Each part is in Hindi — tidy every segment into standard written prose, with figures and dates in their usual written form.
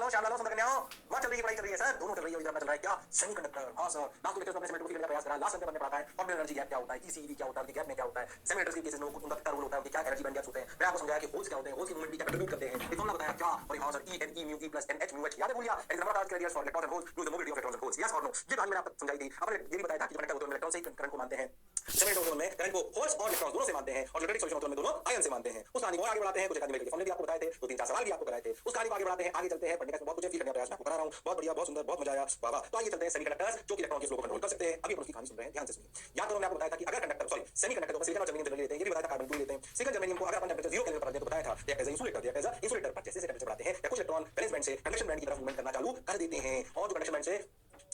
लालो श्याम लालो सुंदर कन्याओं, वहां चल रही है पढ़ाई चल रही है सर, दोनों चल रही है। इधर अपना चल रहा है क्या, सेमीकंडक्टर। हाँ सर, लास्ट लेक्चर में अपने सेमीकंडक्टर का प्रयास करा, लास्ट लेक्चर में पढ़ाता है ऑर्डिनल एनर्जी गैप क्या होता है, ईसीई क्या होता है, गैप में क्या होता है, सेमीकंडक्टर्स के केसेस में उनका कितना रोल होता है, उनके क्या एनर्जी बैंड गैप्स होते हैं। मैं आपको समझाया कि होल्स क्या होते हैं, होल्स की मूवमेंट भी क्या कंट्रीब्यूट करते हैं, एक फॉर्मूला बताया क्या। और हाँ sir, E n E mu E plus n h mu h याद है भूलिया, and number of charge carriers for electrons and holes, use the mobility of electrons and holes. Yes और नो, ये कहानी मैंने आपको समझाई थी। आपने ये भी बताया था कि कंडक्टर होते हैं इलेक्ट्रॉन से करंट को मानते हैं, सेमीकंडक्टर में करंट को होल्स और इलेक्ट्रॉन्स दोनों से मानते हैं, और इलेक्ट्रिक सॉल्यूशन में दोनों आयन से मानते हैं। उस कहानी को आगे बढ़ाते हैं, कुछ एकादमी के फॉर्मूले भी आपको बताए थे, दो तीन चार सवाल भी आपको कराए थे। उस कहानी को आगे बढ़ाते हैं, आगे चलते हैं, पढ़ने का बहुत कुछ फील करने का प्रयास मैं आपको करा रहा हूं। बहुत बढ़िया, बहुत सुंदर, बहुत मजा आया, वाह वाह। तो आइए चलते हैं सेमीकंडक्टर्स जो कि इलेक्ट्रॉन के फ्लो को कंट्रोल कर सकते हैं। अभी अपन उसकी कहानी सुन रहे हैं, ध्यान से सुनिए। याद करो, मैं आपको बताया था कि अगर कंडक्टर सॉरी सेमीकंडक्टर को सिलिकॉन और जर्मेनियम जनरली लेते हैं, ये भी बताया था कार्बन 2 लेते हैं। सिलिकॉन जर्मेनियम को अगर अपन टेंपरेचर 0 केल्विन पर रखते हैं तो बताया था ये एज इंसुलेटर, ये एज इंसुलेटर पर जैसे टेंपरेचर बढ़ाते हैं या कुछ इलेक्ट्रॉन वैलेंस बैंड से कंडक्शन बैंड की तरफ मूवमेंट करना चालू कर देते हैं, और जो कंडक्शन बैंड से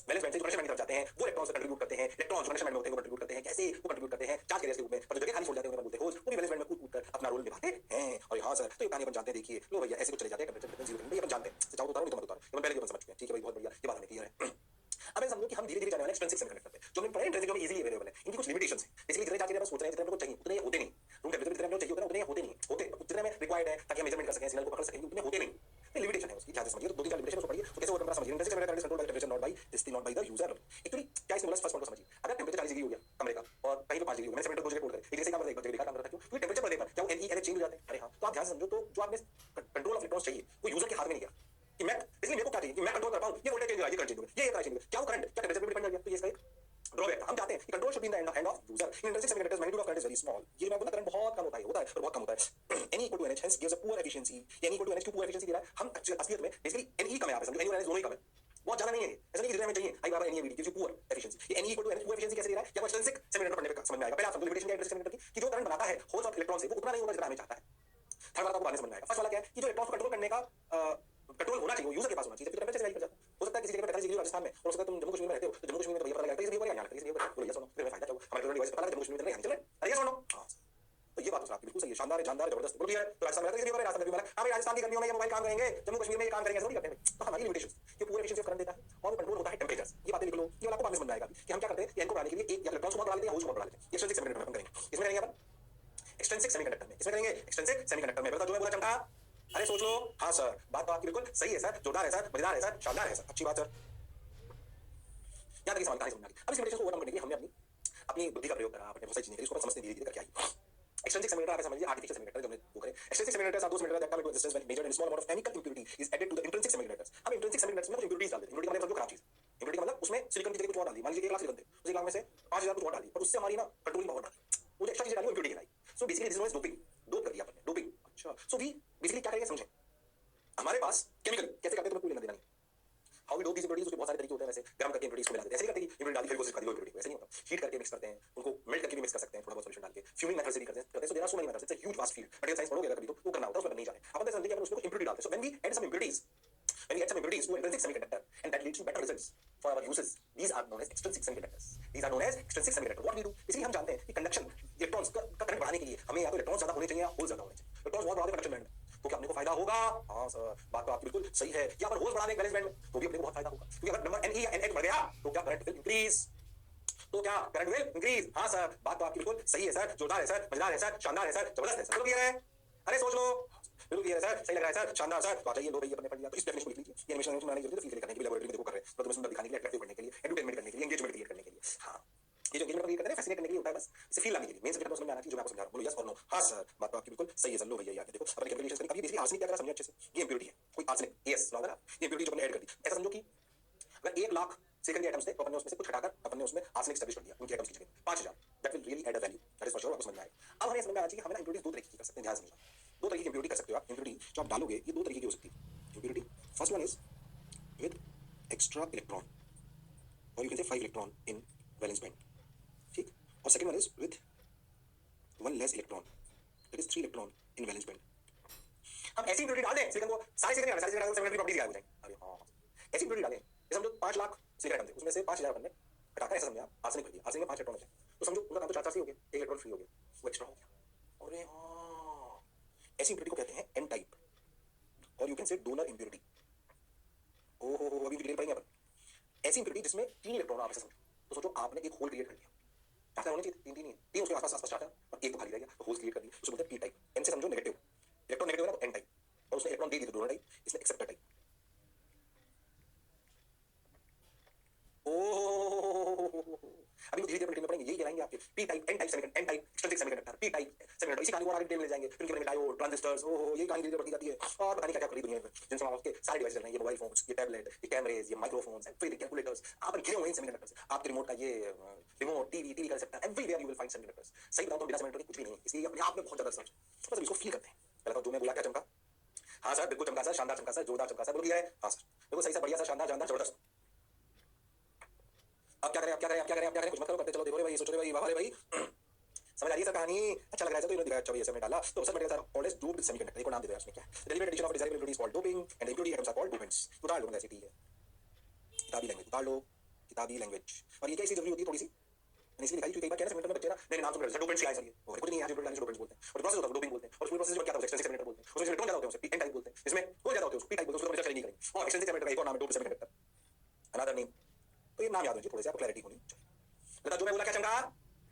वैलेंस बैंड से कंडक्शन बैंड की तरफ जाते हैं वो इलेक्ट्रॉन्स कंट्रीब्यूट करते हैं। इलेक्ट्रॉन्स कंडक्शन बैंड में होते हैं वो कंट्रीब्यूट करते हैं, कैसे वो कंट्रीब्यूट करते हैं, चार्ज कैरियर्स के रूप में, पर जो जगह खाली छोड़ जाते हैं उन्हें बोलते हैं होल्स। वो भी वैलेंस बैंड में कूद कर अपना रोल निभाते हैं। और हां सर, तो ये कहानी अपन जानते हैं, देखिए लो भैया ऐसे कुछ चले जाते हैं टेंपरेचर 0 केल्विन, ये अपन जानते हैं। चाहो तो उतारो, नहीं तो मत उतारो, ये अपन पहले भी अपन समझ चुके हैं। ठीक है भाई, बहुत बढ़िया, ये बात हमें क्लियर है। अब समझो कि हम धीरे-धीरे जाने वाले एक्सपेंसिव सेमीकंडक्टर पे, जो हमने पढ़ा इंट्रिंसिक में इजीली अवेलेबल है। इनकी कुछ लिमिटेशंस है। बेसिकली जितने चार्ज के पास सोच रहे हैं, जितने हमको चाहिए उतने होते नहीं। रूम टेंपरेचर जितने हमको चाहिए उतने होते नहीं, होते जितने हमें रिक्वायर्ड है ताकि हम मेजरमेंट कर सकें, सिग्नल को पकड़ सकें, उतने होते नहीं। ये लिमिटेशन है उसकी, ध्यान से समझिए। तो दो तीन चार लिमिटेशन उसको पढ़िए तो कैसे होता है समझिए। Intrinsic semiconductor is controlled by temperature, not by this thing, not by the user. Actually क्या इसमें बोला, फर्स्ट पॉइंट को समझिए। अगर टेंपरेचर 40 डिग्री हो गया कमरे का और कहीं पे 5 डिग्री हो गया, मैंने सेमीकंडक्टर दो जगह कोड करे, एक जैसे काम करता है, एक जगह बेकार काम करता है, क्यों? क्योंकि टेंपरेचर बढ़ने पर क्या वो NE NH चेंज हो जाते हैं। अरे हां, तो आप ध्यान से समझो, तो जो आपने कंट्रोल ऑफ इलेक्ट्रॉन्स चाहिए वो यूजर के हाथ में नहीं गया कि मैं, इसलिए मेरे को क्या चाहिए कि मैं कंट्रोल कर पाऊं, ये वोल्टेज चेंज हो रहा है, ये करंट चेंज हो रहा है, ये करंट चेंज हो रहा है, क्या वो करंट क्या टेंपरेचर पे डिपेंड कर गया। तो ये इसका एक ड्रॉबैक है। हम चाहते हैं कि control should be in the hand of user. In intrinsic semiconductors magnitude of current is very small. ये मैं बोला करंट बहुत कम होता है और बहुत कम होता है। Ne equal to NH hence gives a poor efficiency। Ne equal to NH2 poor efficiency दे रहा है। हम असलियत में बेसिकली Ne कम है, यहाँ पे समझो Ne और NH दोनों ही कम है, बहुत ज्यादा नहीं है। ऐसा नहीं कि जितना हमें चाहिए आई बाबा Ne gives you poor efficiency। ये Ne equal to NH poor efficiency कैसे दे रहा है, या एक्सट्रिंसिक सेमीकंडक्टर पढ़ने पे समझ में आएगा। पहले आप समझो लिमिटेशन क्या है इंट्रिंसिक सेमीकंडक्टर की, कि जो करंट बनाता है होल्स और इलेक्ट्रॉन से वो उतना नहीं होगा जितना हमें चाहता है। थर्ड वाला आपको बाद में समझ में आएगा। फर्स्ट वाला क्या है कि जो इलेक्ट्रॉन को कंट्रोल करने का कंट्रोल होना चाहिए वो यूजर के पास होना चाहिए। टेंपरेचर से वैरी कर जाता है। हो सकता है किसी जगह पे 45 डिग्री राजस्थान में, और हो सकता है तुम जम्मू कश्मीर में रहते हो, तो जम्मू कश्मीर में तो भैया पता लगता है इसलिए यहाँ लगता है इसलिए बोलो यस और नो, फिर मैं फायदा क्या हुआ, हमारे डिवाइस पता लगा जम्मू कश्मीर में चल रहे हैं, अरे यस और नो। तो ये बात तो आपकी बिल्कुल सही है, शानदार है, जानदार, जबरदस्त, बोलिए। तो राजस्थान में रहते हैं, राजस्थान में भी हमारा, हाँ भाई राजस्थान की गर्मियों में ये मोबाइल काम करेंगे, जम्मू कश्मीर में ये काम करेंगे, ऐसा नहीं करते हैं। तो हमारी लिमिटेशंस कि पूरे एफिशिएंसी ऑफ करंट देता है और वो कंट्रोल होता है टेंपरेचर। ये बातें लिख लो, ये वाला आपको बाद में समझ में आएगा कि हम क्या करते हैं, इनको बढ़ाने के लिए एक या इलेक्ट्रॉन्स को बढ़ा लेते हैं या होल्स को बढ़ा लेते हैं। एक्सट्रिंसिक सेमीकंडक्टर में करेंगे, इसमें करेंगे अपन एक्सट्रिंसिक सेमीकंडक्टर में, इसमें करेंगे एक्सट्रिंसिक सेमीकंडक्टर में। बता जो मैं बोला चमका, अरे सोच लो। हाँ सर, बात तो आपकी बिल्कुल सही है सर, जोरदार है सर, मजेदार है सर, शानदार है सर, अच्छी बात सर। याद रखिए सवाल कहानी समझ में आ गई। अब इस लिमिटेशन को ओवरकम करने के लिए हमने अपनी बुद्धि का प्रयोग करा, अपने बहुत सारी चीजें करी, उसको समझते धीरे-धीरे करके आई। एक्सट्रिंसिक सेमीकंडक्टर आप समझ लीजिए आर्टिफिशियल सेमीकंडक्टर जो हमने वो करे। Extrinsic semiconductors are those semiconductors that come into existence when measured in small amount of chemical impurity is added to the intrinsic semiconductors. हम इंट्रिंसिक सेमीकंडक्टर्स में कुछ इंप्योरिटीज डाल देते हैं। इंप्योरिटी मतलब खराब चीज, इंप्योरिटी मतलब उसमें सिलिकॉन की जगह कुछ और डाल दी। मान लीजिए 1 लाख सिलिकॉन थे, उस 1 लाख में से 5000 कुछ और डाल दी, पर उससे हमारी ना कंट्रोलिंग पावर बढ़ गई, वो एक्स्ट्रा चीज डाली, वो इंप्योरिटी लाई। So basically this is known as doping, dope कर दिया आपने, डोपिंग। अच्छा, सो वी बेसिकली क्या करेंगे समझें। हमारे पास केमिकल कैसे करते हैं, तुम्हें पूरी लेना देना नहीं। How we dope these impurities, उसके बहुत सारे तरीके होते हैं। वैसे गर्म करके इंप्योरिटीज को मिला देते हैं, ऐसे नहीं करते कि इंप्योरिटी डाल के फिर कोशिश कर दी इंप्योरिटी, वैसे नहीं होता। हीट करके मिक्स करते हैं, उनको मेल्ट करके भी मिक्स कर सकते हैं, थोड़ा बहुत सॉल्यूशन डाल के फ्यूमिंग मेथड से भी करते हैं। So there are so many methods, it's a huge vast field. Material science पढ़ोगे कभी तो वो करना होता है, उसमें नहीं जाने। अपन तो समझिए कि अपन उसमें इंप्योरिटी डालते हैं। So when we add some impurities, when we add some impurities to an intrinsic semiconductor and that leads to better results for our uses, these are known as extrinsic semiconductors। these are known as extrinsic semiconductor। what we do, इसलिए हम जानते हैं कि कंडक्शन इलेक्ट्रॉन्स का करंट बढ़ाने के लिए हमें या तो इलेक्ट्रॉन्स ज्यादा होने चाहिए या होल्स ज्यादा होने चाहिए। इलेक्ट्रॉन्स बहुत बढ़ा दे कंडक्शन बैंड में तो क्या अपने को फायदा होगा? हाँ सर, बात तो आपकी बिल्कुल सही है। या पर होल्स बढ़ा दें वैलेंस बैंड में तो भी अपने को बहुत फायदा होगा, क्योंकि अगर नंबर Ne या NH बढ़ गया तो क्या करंट विल इंक्रीज, तो क्या करंट विल इंक्रीज। हाँ सर, बात तो आपकी बिल्कुल सही है सर, जोरदार है सर, मजेदार है सर, शानदार है सर, जबरदस्त है सर, क्लियर है? अरे सोच लो, बिल्कुल क्लियर है सर, सही लग रहा है सर, शानदार सर। तो आ जाइए, लो भाई अपने पढ़ लिया तो इस डेफिनेशन को लिख लीजिए। ये एनिमेशन बनाने की जरूरत है, फील करने के लिए, लैबोरेटरी में देखो कर रहे हैं, तो तुम्हें सुंदर दिखाने के लिए, अट्रैक्टिव करने के लिए, एंटरटेनमेंट करने के लिए, एंगेजमेंट क्रिएट करने के लिए। हाँ, ये जो एंगेजमेंट क्रिएट करते हैं, फैसिनेट करने के लिए होता है, बस इसे फील लाने के लिए। मेन सब्जेक्ट में समझ में आना चाहिए जो मैं आपको समझा रहा हूं। बोलो यस और नो। हाँ सर, बात तो आपकी बिल्कुल सही है सर। लो भैया याद देखो, अपन कैलकुलेशन करें। अब ये बेसिकली आर्सेनिक क्या करा समझिए अच्छे से। ये इंप्योरिटी है, कोई आर्सेनिक AS लगा ना, ये इंप्योरिटी जो हमने ऐड कर दी। ऐसा समझो कि अगर 1 लाख सेकंड के एटम्स थे तो अपन ने उसमें से कुछ हटाकर अपन ने उसमें आर्सेनिक एस्टैब्लिश कर दिया उनके एटम्स की जगह 5000। That will really add a value, that is for sure. आपको समझ में आएगा। अब हमें समझ में आना चाहिए कि हमें ना इंप्योरिटीज दो तरीके की कर सकते हैं, ध्यान से समझना। दो तरीके की इंप्योरिटी कर सकते हो आप। इंप्योरिटी जो आप डालोगे ये दो तरीके की हो सकती है impurity. First one is with extra electron और you can say 5 electron in valence band, ठीक। और second one is with 1 less electron, that is 3 electron in valence band. हम ऐसी इंप्योरिटी डाल दें सिलिकॉन को, सारे सिलिकॉन सारे सिलिकॉन सेकेंडरी प्रॉपर्टीज गायब हो जाएंगे। अरे हां, ऐसी इंप्योरिटी डालें जैसे समझो 5 लाख सिलिकॉन आइटम थे, उसमें से 5000 अपन ने हटाकर ऐसा समझा आर्सेनिक भर दिया। आर्सेनिक में 5 इलेक्ट्रॉन बचे, तो समझो उनका काम तो 4 ही हो गया, 1 इलेक्ट्रॉन फ्री हो गया, वो एक्स्ट्रा हो गया। अरे हां, ऐसी इंप्योरिटी को कहते हैं एन टाइप, और यू कैन से डोनर इंप्योरिटी। ओहो हो, अभी डिटेल पढ़ेंगे अपन। ऐसी इंप्योरिटी जिसमें 3 इलेक्ट्रॉन आप ऐसा समझो, तो सोचो आपने एक होल क्रिएट कर लिया। चाहते होने चाहिए 3 ही, 3 उसके आसपास चाहता है और एक तो खाली रह गया, तो होल्स क्रिएट कर दिए, उसको बोलते हैं पी टाइप। एन से समझो नेगेटिव, इलेक्ट्रॉन नेगेटिव है ना तो एन टाइप, और उसने इलेक्ट्रॉन दे दी तो डोनर टाइप, इसने एक्सेप्टर टाइप। ओ अभी वो धीरे धीरे डिटेल में पढ़ेंगे, यही कहलाएंगे आपके P type, N type semiconductor, N type extrinsic semiconductor, P type semiconductor. इसी कहानी को आगे डिटेल में ले जाएंगे, फिर उनके बारे में डायोड, ट्रांजिस्टर्स, ओहो यही कहानी धीरे धीरे बढ़ती जाती है। और पता नहीं क्या क्या खड़ी दुनिया में जिनसे आपके सारे डिवाइस चल रहे हैं, ये मोबाइल फोन्स, ये टैबलेट, ये कैमरेज, ये माइक्रोफोन्स, एवरीथिंग, कैलकुलेटर्स, आप घिरे हुए हैं सेमीकंडक्टर्स। आपके रिमोट का ये रिमोट, टीवी का receptor, everywhere you will find semiconductors. सही बताऊं तो बिना सेमीकंडक्टर के कुछ भी नहीं है, इसलिए अपने आप में बहुत ज्यादा रिसर्च, बस इसको फील करते हैं। पहले तो जो मैं बोला क्या चमका, हाँ सर बिल्कुल चमका सर, शानदार चमका सर, जोरदार चमका सर, बोल दिया है हाँ सर बिल्कुल सही सर, बढ़िया सर, शानदार जानदार जबरदस्त। अब क्या करें, अब क्या करें, अब क्या करें, अब क्या करें, कुछ मत करो, करते चलो, देखो रे भाई, सोचो रे भाई, वाह रे भाई, समझ आ रही है सर कहानी, अच्छा लग रहा है सर, तो इन्होंने दिखाया, अच्छा भैया सर ने डाला तो सर मैंने सर ऑलवेज डूप्ड सेमीकंडक्टर, एक और नाम दे दिया उसने, क्या derivative addition of desirable impurities called doping and impurity atoms are called dopants. उतार लो ऐसी टी है, किताबी लैंग्वेज उतार लो, किताबी लैंग्वेज। और ये क्या इसकी जरूरी होती है थोड़ी सी, मैंने इसलिए दिखाई, क्योंकि कई बार कहना सेमीकंडक्टर में बच्चे ना नए नाम सुन रहे हैं, डोपेंट्स क्या है सर, ये और कुछ नहीं है, आज डोपेंट्स बोलते हैं, और प्रोसेस होता है डोपिंग बोलते हैं, और पूरे प्रोसेस में क्या होता है एक्सटेंसिव सेमीकंडक्टर बोलते हैं, उसमें इलेक्ट्रॉन ज्यादा होते हैं, उसे एन टाइप बोलते हैं, इसमें कौन ज्यादा होते हैं, उसको पी टाइप बोलते हैं, उसको हम चर्चा नहीं करेंगे। और एक्सटेंसिव सेमीकंडक्टर का एक और नाम है डोप्ड सेमीकंडक्टर, अनदर नेम। तो ये नाम याद हो थोड़े से, आपको क्लैरिटी होनी चाहिए। बता जो मैं बोला क्या चमका,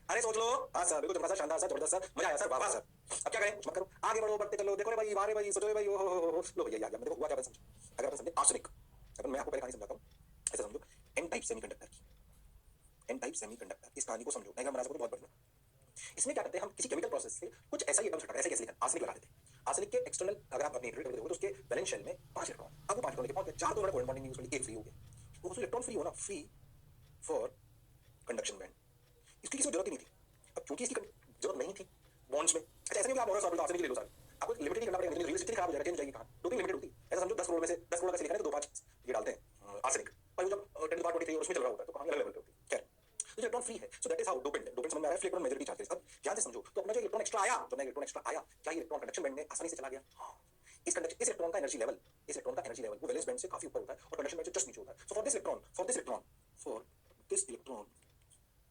अरे सोच लो, हाँ सर बिल्कुल चमका सर, शानदार सर, जबरदस्त सर, मजा आया सर, वाह सर। अब क्या करें, मत करो, आगे बढ़ो, बढ़ते चलो, देखो रे भाई, वाह रे भाई, सोचो रे भाई, ओ लो भैया याद, देखो हुआ क्या, समझो। अगर अपन समझे आर्सेनिक, अपन मैं आपको पहले कहानी समझाता हूँ, ऐसा समझो एन टाइप सेमीकंडक्टर की, एन टाइप सेमीकंडक्टर, इस कहानी को समझो, मैं बना सकूं बहुत बढ़िया। इसमें क्या करते हैं हम, किसी केमिकल प्रोसेस से कुछ ऐसा ही एटम्स हटा, ऐसे कैसे लिखा, आर्सेनिक लगा देते हैं। आर्सेनिक के एक्सटर्नल अगर आप अपने इंटरव्यू देखोगे तो उसके वैलेंस शेल में 5 इलेक्ट्रॉन, अब वो 5 इलेक्ट्रॉन के पास 4 तो कोवेलेंट बॉन्डिंग यूजुअली एक फ्री हो गया, वो इलेक्ट्रॉन फ्री होना, फ्री फॉर कंडक्शन बैंड, इसकी किसी जरूरत ही नहीं थी। अब क्योंकि इसकी जरूरत नहीं थी बॉन्ड्स में, अच्छा ऐसा नहीं कि आप और सॉल्वेंट आर्सेनिक ले लो सर, आपको लिमिटेड नहीं करना पड़ेगा, लेकिन रियलिस्टिकली खराब हो जाएगा, चेंज जाएगी कहां, डोपिंग लिमिटेड होती है। ऐसा समझो 10 करोड़ में से 10 करोड़ का से लिखा है तो 2-5 ये डालते हैं आर्सेनिक, पर जब 10 to the power 23 और उसमें चल रहा होता है तो कहां अलग लेवल पे होती है। खैर तो इलेक्ट्रॉन फ्री है, so that is how dopant, dopant समझ में आ रहा है, इलेक्ट्रॉन मेजॉरिटी चार्जेस। अब ध्यान से समझो, तो अपना जो इलेक्ट्रॉन एक्स्ट्रा आया, जो इलेक्ट्रॉन एक्स्ट्रा आया, क्या ये इलेक्ट्रॉन कंडक्शन बैंड में आसानी से चला गया? इस कंडक्शन, इस इलेक्ट्रॉन का एनर्जी लेवल, इस इलेक्ट्रॉन का एनर्जी लेवल वो वैलेंस बैंड से काफी ऊपर होता है और कंडक्शन बैंड से जस्ट नीचे होता है। So for this electron,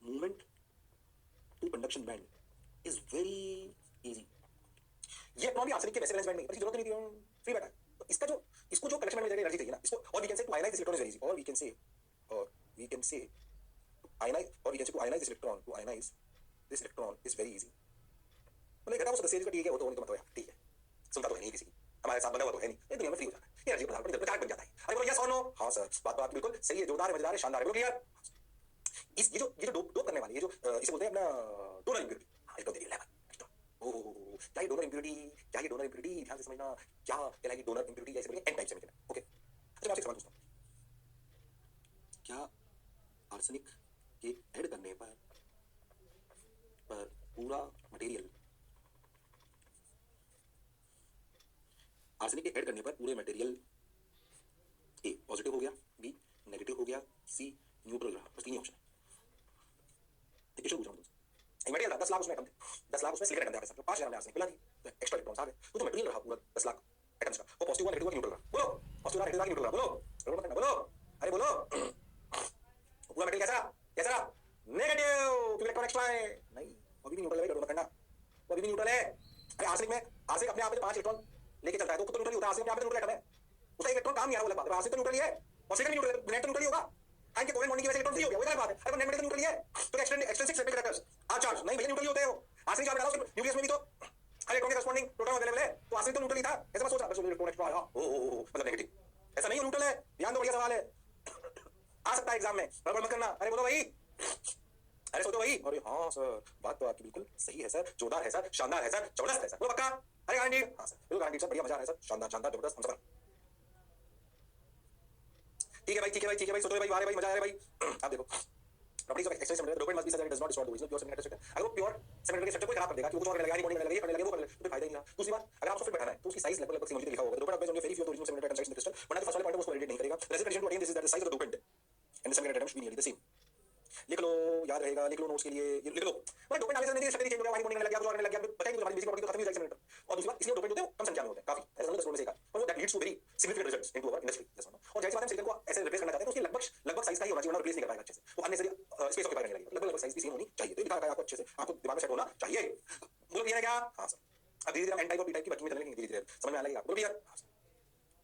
movement to conduction band is very easy. ये इलेक्ट्रॉन भी आर्सेनिक के वैसे वैलेंस बैंड में, पर इसकी जरूरत नहीं थी, फ्री बैठा है। तो इसका जो, इसको जो कंडक्शन बैंड में एनर्जी चाहिए ना, इसको, और we can say to ionise this electron is very easy, और we can say ionize, or we can say to ionize this electron is very easy। मतलब घटा वो सदस्य का ठीक है, वो तो होने तो मत हो यार, ठीक है, सुनता तो है नहीं किसी की, हमारे साथ बंधा हुआ तो है नहीं, ये दुनिया में फ्री हो जाता है, एनर्जी प्रदान पर चार्ज बन जाता है। अरे बोलो यस और नो, हाँ सर, बात तो आपकी बिल्कुल सही है, जोरदार है, मजेदार है, शानदार है, बिल्कुल क्लियर। इस ये जो डोप करने वाले, ये जो इसे बोलते हैं अपना डोनर इम्प्योरिटी, हाँ एकदम तेरी लेवल, ओह क्या ये डोनर इम्प्योरिटी, क्या ये डोनर इम्प्योरिटी, ध्यान से समझना, क्या कहलाएगी डोनर इम्प्योरिटी, जैसे बोलेंगे एन टाइप सेमीकंडक्टर। ओके अच्छा मैं आपसे सवाल पूछता हूँ, क्या आर्सेनिक के ऐड करने पर पूरा मटेरियल, आर्सेनिक के ऐड करने पर पूरे मटेरियल ए पॉजिटिव हो गया, बी नेगेटिव हो गया, सी न्यूट्रल रहा, बस तीन ही ऑप्शन है। क्वेश्चन पूछ रहा हूं तुमसे, एक मटेरियल था 10 लाख उसमें एटम थे, 10 लाख उसमें सिलिकॉन एटम थे, आपके साथ 5 ग्राम आर्सेनिक मिला दी, तो एक्स्ट्रा इलेक्ट्रॉन्स आ गए, तो जो मटेरियल रहा पूरा 10 लाख एटम्स का, वो पॉजिटिव हुआ, नेगेटिव हुआ, न्यूट्रल रहा, बोलो पॉजिटिव रहा, नेगेटिव रहा, न्यूट्रल रहा, बोलो बोलो, अरे बोलो पूरा मटेरियल कैसा कैसा रहा, नेगेटिव, इलेक्ट्रॉन एक्स्ट्रा है, नहीं अभी भी न्यूट्रल है, डरो मत करना, वो अभी भी न्यूट्रल है। अरे आर्सेनिक में, आर्सेनिक अपने आप में 5 इलेक्ट्रॉन लेके चलता है, तो खुद तो न्यूट्रल होता है, आर्सेनिक अपने आप में न्यूट्रल एटम है, उसका इलेक्ट्रॉन काम नहीं आ रहा, वो अलग बात है, आर्सेनिक तो न्यूट्रल ही है, और सिलिकॉन न्यूट्रल, नेट तो न्यूट्रल ही होगा, टाइम के कोवेलेंट बॉन्डिंग की वजह से इलेक्ट्रॉन फ्री हो गया, वो अलग बात है। अरे नेट में तो न्यूट्रल ही है, तो एक्सटेंसिव सेमीकंडक्टर्स आर चार्ज, नहीं भैया न्यूट्रल ही होते हो, आर्सेनिक चार्ज डालो न्यूक्लियस में भी तो इलेक्ट्रॉन के करस्पॉन्डिंग प्रोटॉन अवेलेबल है, तो आर्सेनिक तो न्यूट्रल ही था, ऐसा मत सोच रहा, इलेक्ट्रॉन एक्स्ट्रा आया, ओ मतलब नेगेटिव, ऐसा नहीं है, न्यूट्रल है, ध्यान दो, बढ़िया सवाल है, आ सकता है एग्जाम में, गड़बड़ मत करना। अरे बोलो भाई, अरे सोचो भाई, अरे हाँ सर, बात तो आपकी बिल्कुल सही है सर, जोरदार है सर, शानदार है सर, जबरदस्त है सर, बोलो पक्का, अरे गारंटी, हाँ सर बिल्कुल गारंटी सर, बढ़िया मजा आ रहा है सर, शानदार शानदार जबरदस्त, हम सफर, ठीक है भाई, ठीक है भाई, ठीक है भाई, सोचो भाई, वाह रे भाई, मजा आ रहा है भाई। आप देखो properties of external semiconductor, dopant must be such that it does not destroy the original pure semiconductor structure। अगर वो pure semiconductor के structure को खराब कर देगा, कि वो कुछ और करने लगेगा, बॉन्डिंग करने लगेगा, करने लगेगा, वो करने लगेगा, तो फायदा ही नहीं रहा। दूसरी बात, अगर आपको फिर बैठाना है तो उसकी साइज लगभग सिमिलर लिखा होगा, dopant based on very few of the original semiconductor constructs in the crystal, वरना फर्स्ट वाले पॉइंट को उसको वैलिडेट नहीं करेगा। The condition to attain this is that the size of the dopant and the semiconductor atom should be nearly the same। लिख लो, याद रहेगा, लिख लो नोट्स के लिए, ये लिख लो, मतलब डोपेंट डालने से नहीं स्ट्रक्चर चेंज हो गया, वहीं बॉन्डिंग लग गया, कुछ और करने लग गया, बताइए मुझे, हमारी बेसिक प्रॉपर्टी तो खत्म ही हो जाएगी सेमीकंडक्टर। और दूसरी बात, इसलिए डोपेंट होते हैं कम संख्या में होते हैं, काफी ऐसा समझो 10 में से एक, और वो that leads to very significant results into our industry, जैसा ना। और जैसे बात हम सिलिकॉन को ऐसे रिप्लेस करना चाहते हैं, तो उसकी लगभग साइज का ही होना चाहिए, वरना रिप्लेस नहीं कर पाएगा अच्छे से, वो अननेसेसरी स्पेस ऑक्यूपाई करने लगेगा, लगभग साइज भी सेम होनी चाहिए, तो लिखा है आपको अच्छे से, आपको दिमाग में सेट होना चाहिए। बोलो क्लियर है क्या? हां सर। अब धीरे धीरे हम एन टाइप और पी टाइप की बातचीत में चलेंगे, धीरे धीरे समझ में आने लगेगा, बोलो क्लियर?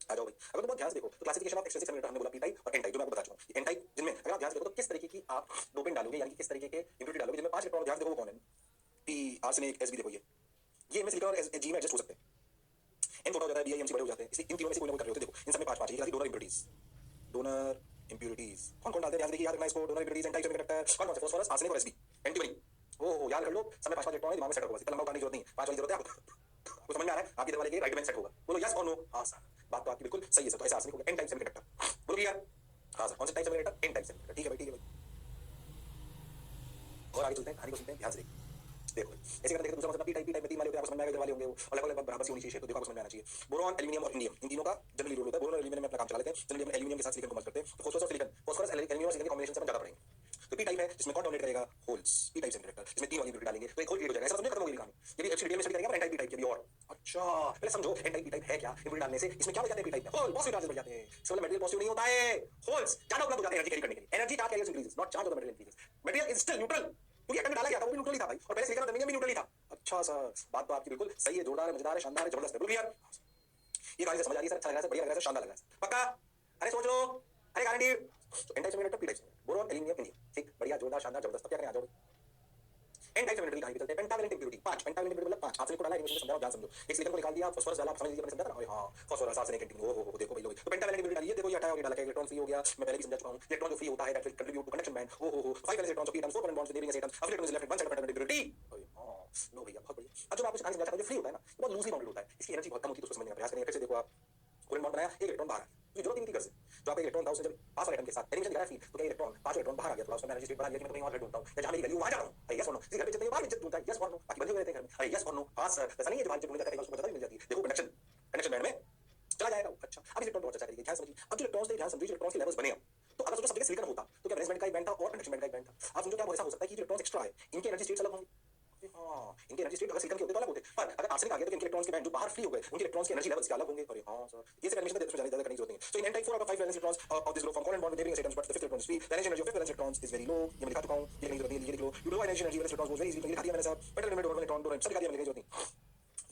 आ जाओ भाई, अगर तुम बहुत ध्यान से देखो तो क्लासिफिकेशन ऑफ एक्सटेंसिव सेमीकंडक्टर हमने बोला पी टाइप और एन टाइप, जो मैं आपको बता चुका हूं। एन टाइप जिनमें अगर आप ध्यान से देखो तो किस तरीके की आप डोपेंट डालोगे, यानी कि किस तरीके के इंप्योरिटी डालोगे, जिनमें 5 इलेक्ट्रॉन, ध्यान देखो वो कौन है, पी आर्सेनिक एसबी, देखो ये इनमें सिलिकॉन और जी में एडजस्ट हो सकते हैं, एन छोटा हो जाता है, बीआईएमसी बड़े हो जाते हैं, इसलिए इन तीनों में से कोई ना कोई कर रहे होते हैं। देखो इन सब में 5 5 है, ये डोनर इंप्योरिटीज, डोनर इंप्यूरिटीज कौन कौन डालते हैं, याद देखिए, याद रखना इसको, donor impurities N type semiconductor कौन कौन से, फास्फोरस, आर्सेनिक और एसपी, एंटीमनी। ओ याद कर लो, समय 5 इलेक्ट्रॉन है, दिमाग में सेट होगा, इतना लंबा उठाने की जरूरत नहीं, 5 वाली जरूरत है आपको। तो समझ में आ रहा है, आपकी इधर वाले के राइट में सेट होगा, बोलो यस और नो। हाँ सर, बात तो आपकी बिल्कुल सही है सर, तो ऐसा आर्सेनिक हो गया एन टाइप सेमीकंडक्टर, बोलो यार। हाँ सर, कौन सा type semiconductor, N type semiconductor, ठीक है भाई, ठीक है भाई। और आगे चलते हैं, कहानी को सुनते हैं ध्यान से। देखो ऐसे करते देखो, दूसरा मतलब पी टाइप में 3 वाले होते हैं, आपको समझ में आएगा, वाले होंगे वो अलग अलग बराबर सी होनी चाहिए, तो देखो आपको समझ में आना चाहिए। बोरॉन, एल्यूमिनियम और इंडियम, इन तीनों का जनरली रूल होता है। बोरॉन और एल्यूमिनियम में अपना काम चला लेते हैं, जनरली हम एल्यूमिनियम के साथ सिलिकॉन को मर्ज करते हैं, तो फास्फोरस और सिलिकॉन, फास्फोरस एल्यूमिनियम और सिलिकॉन के कॉम्बिनेशन से अपन ज्यादा पढ़ेंगे। तो पी टाइप है जिसमें कौन डोमिनेट करेगा, होल्स, पी टाइप सेमीकंडक्टर, जिसमें 3 वाली इंप्यूरिटी डालेंगे तो एक होल क्रिएट हो जाएगा, ऐसा समझे, खत्म हो गई कहानी। ये भी एक्चुअली डिटेल में स्टडी करेंगे, एन टाइप पी टाइप के भी और। अच्छा पहले समझो एन टाइप पी टाइप है क्या, इंप्यूरिटी डालने से इसमें क्या हो जाता है, पी टाइप में होल पॉजिटिव चार्जेस बढ़ जाते हैं, इसका मतलब मटेरियल पॉजिटिव नहीं होता है, होल्स ज्यादा उपलब्ध हो जाते हैं एनर्जी कैरी करने के लिए, energy charge carriers increases, not charge of the material increases, material is still neutral, क्योंकि एटम में डाला गया था वो भी न्यूट्रल ही था भाई, और पहले सिलिकॉन और एल्यूमिनियम भी न्यूट्रल ही था। अच्छा सर, बात तो आपकी बिल्कुल सही है, जोरदार है, मजेदार है, शानदार है, जबरदस्त है, बिल्कुल क्लियर। ये कहानी से समझ आ रही है सर, अच्छा लग रहा है, बढ़िया लग रहा है, शानदार लग रहा है, पक्का। अरे सोच लो, अरे गारंटी। तो N type semiconductor, P type semiconductor, boron, aluminium, indium, ठीक, बढ़िया, जोरदार, शानदार, जबरदस्त। अब क्या करें, आ जाओ एन टाइप सेमीकंडक्टर की कहानी पे चलते हैं। पेंटावैलेंट इंप्यूरिटी 5, पेंटावैलेंट इंप्यूरिटी मतलब 5, आर्सेनिक को डाला, एनिमेशन समझाओ, ध्यान समझो, एक सिलिकॉन को निकाल दिया, फास्फोरस डाला, आप समझ लीजिए, मैंने समझा था ना, अरे हां फास्फोरस, आर्सेनिक, एंटीमनी, ओ देखो भाई लोग, तो पेंटावैलेंट इंप्यूरिटी डाली है, देखो ये हटाया और ये डाला, इलेक्ट्रॉन फ्री हो गया, मैं पहले भी समझा चुका हूं, इलेक्ट्रॉन जो फ्री होता है that will contribute to conduction band, ओ 5 valence electrons of p 4 bonds neighbouring atoms, अब electron is left one side of pentavalent impurity. हां लो भैया, बहुत बढ़िया। अब जो मैं आपको कहानी समझा था, जो फ्री होता है ना, बहुत लूजली बाउंडेड होता है, इसकी एनर्जी बहुत कम होती है, तो उसको समझने का प्रयास करेंगे। फिर से देखो आप, कोवेलेंट बॉन्ड बनाया, एक इलेक्ट्रॉन बाहर आया, तो जरूरत नहीं थी घर से, जो आप एक इलेक्ट्रॉन था उसने जब पास वाले एटम के साथ एनिमेशन दिखाया फ्री, तो क्या इलेक्ट्रॉन 5 इलेक्ट्रॉन बाहर आ गया, तो उसने एनर्जी स्टेट बना लिया कि मैं कहीं और ढूंढता हूं, या जहां मेरी वैल्यू वहां जाता हूं, यस और नो, इसी घर पे चलते हैं बाहर इज्जत ढूंढता है, यस और नो, बाकी बंधे हुए रहते हैं घर में, अरे यस और नो, हां सर, ऐसा नहीं है जो बाहर इज्जत ढूंढने जाता है उसको पता मिल जाती है, देखो कंडक्शन, कंडक्शन बैंड में चला जाएगा। अच्छा अब इलेक्ट्रॉन बहुत चर्चा करेंगे, ध्यान समझिए, अब जो इलेक्ट्रॉन्स थे, ध्यान समझिए, इलेक्ट्रॉन्स के लेवल्स बने अब, तो अगर सोचो सब जगह सिलिकॉन होता तो क्या वैलेंस बैंड का एक बैंड था और कंडक्शन बैंड का एक बैंड था, आप समझो क्या ऐसा हो सकता है कि इलेक्ट्रॉन्स एक्स्ट्रा है, इनके एनर्जी स्टेट्स अलग होंगे। हाँ, इनके एनर्जी स्टेट अगर सिलिकॉन के होते तो अलग होते, पर अगर आर्सेनिक आ गया तो इनके इलेक्ट्रॉन्स के बैंड जो बाहर फ्री हो गए, उनके इलेक्ट्रॉन्स के एनर्जी लेवल्स क्या अलग होंगे। अरे हाँ सर, ये सब एनिमेशन में जाने ज्यादा करने की जरूरत नहीं है। So in N type 4 out of 5 valence electrons of this group form covalent bond with neighbouring atoms, but the fifth electron is free, the energy of fifth valence electrons is very low, ये मैं लिखा चुका हूं, ये नहीं जरूरत नहीं, ये लिख लो, you know energy valence electrons was very easy, लिखा दिया मैंने सर, मेटल में डोनर इलेक्ट्रॉन डोनर सब लिखा दिया, मैंने जरूरत नहीं।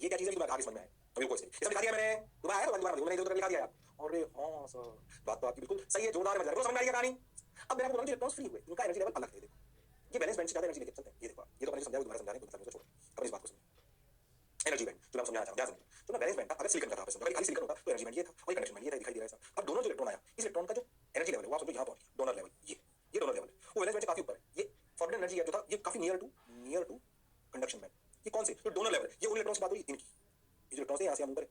ये क्या चीज है कि आगे समझ में आए, अभी कोई ये सब लिखा दिया मैंने, दोबारा आया दोबारा मैंने इधर लिखा दिया। अरे हाँ सर, बात तो आपकी बिल्कुल सही है, जोरदार मजा, समझ में आई कहानी। अब मैं आपको बोलूं इलेक्ट्रॉन्स फ्री हुए, इनका एनर्जी लेवल अलग है, देखो ये बैलेंस बैंड से ज्यादा एनर्जी लेके चलते हैं, ये देखो ये तो मैंने समझाया, दोबारा समझा रहे हैं, तो छोड़ो अब इस बात को सुनो। एनर्जी बैंड जो मैं समझाना चाहूं, ध्यान सुनिए, तो मैं बैलेंस बैंड था, अगर सिलिकॉन का था, अगर खाली सिलिकॉन होता तो एनर्जी बैंड ये था, और ये कंडक्शन बैंड ये था, दिखाई दे रहा है ऐसा। अब दोनों जो इलेक्ट्रॉन आया, इस इलेक्ट्रॉन का जो एनर्जी लेवल है वो आप समझो यहाँ पहुंच गया, डोनर लेवल, ये डोनर लेवल वो वैलेंस बैंड से काफी ऊपर है, ये फॉरबिडन एनर्जी है जो था, ये काफी नियर टू कंडक्शन बैंड, ये कौन से, तो डोनर लेवल, ये उन इलेक्ट्रॉन्स की बात हुई इनकी, ये जो इलेक्ट्रॉन्स है यहाँ से हम ऊपर,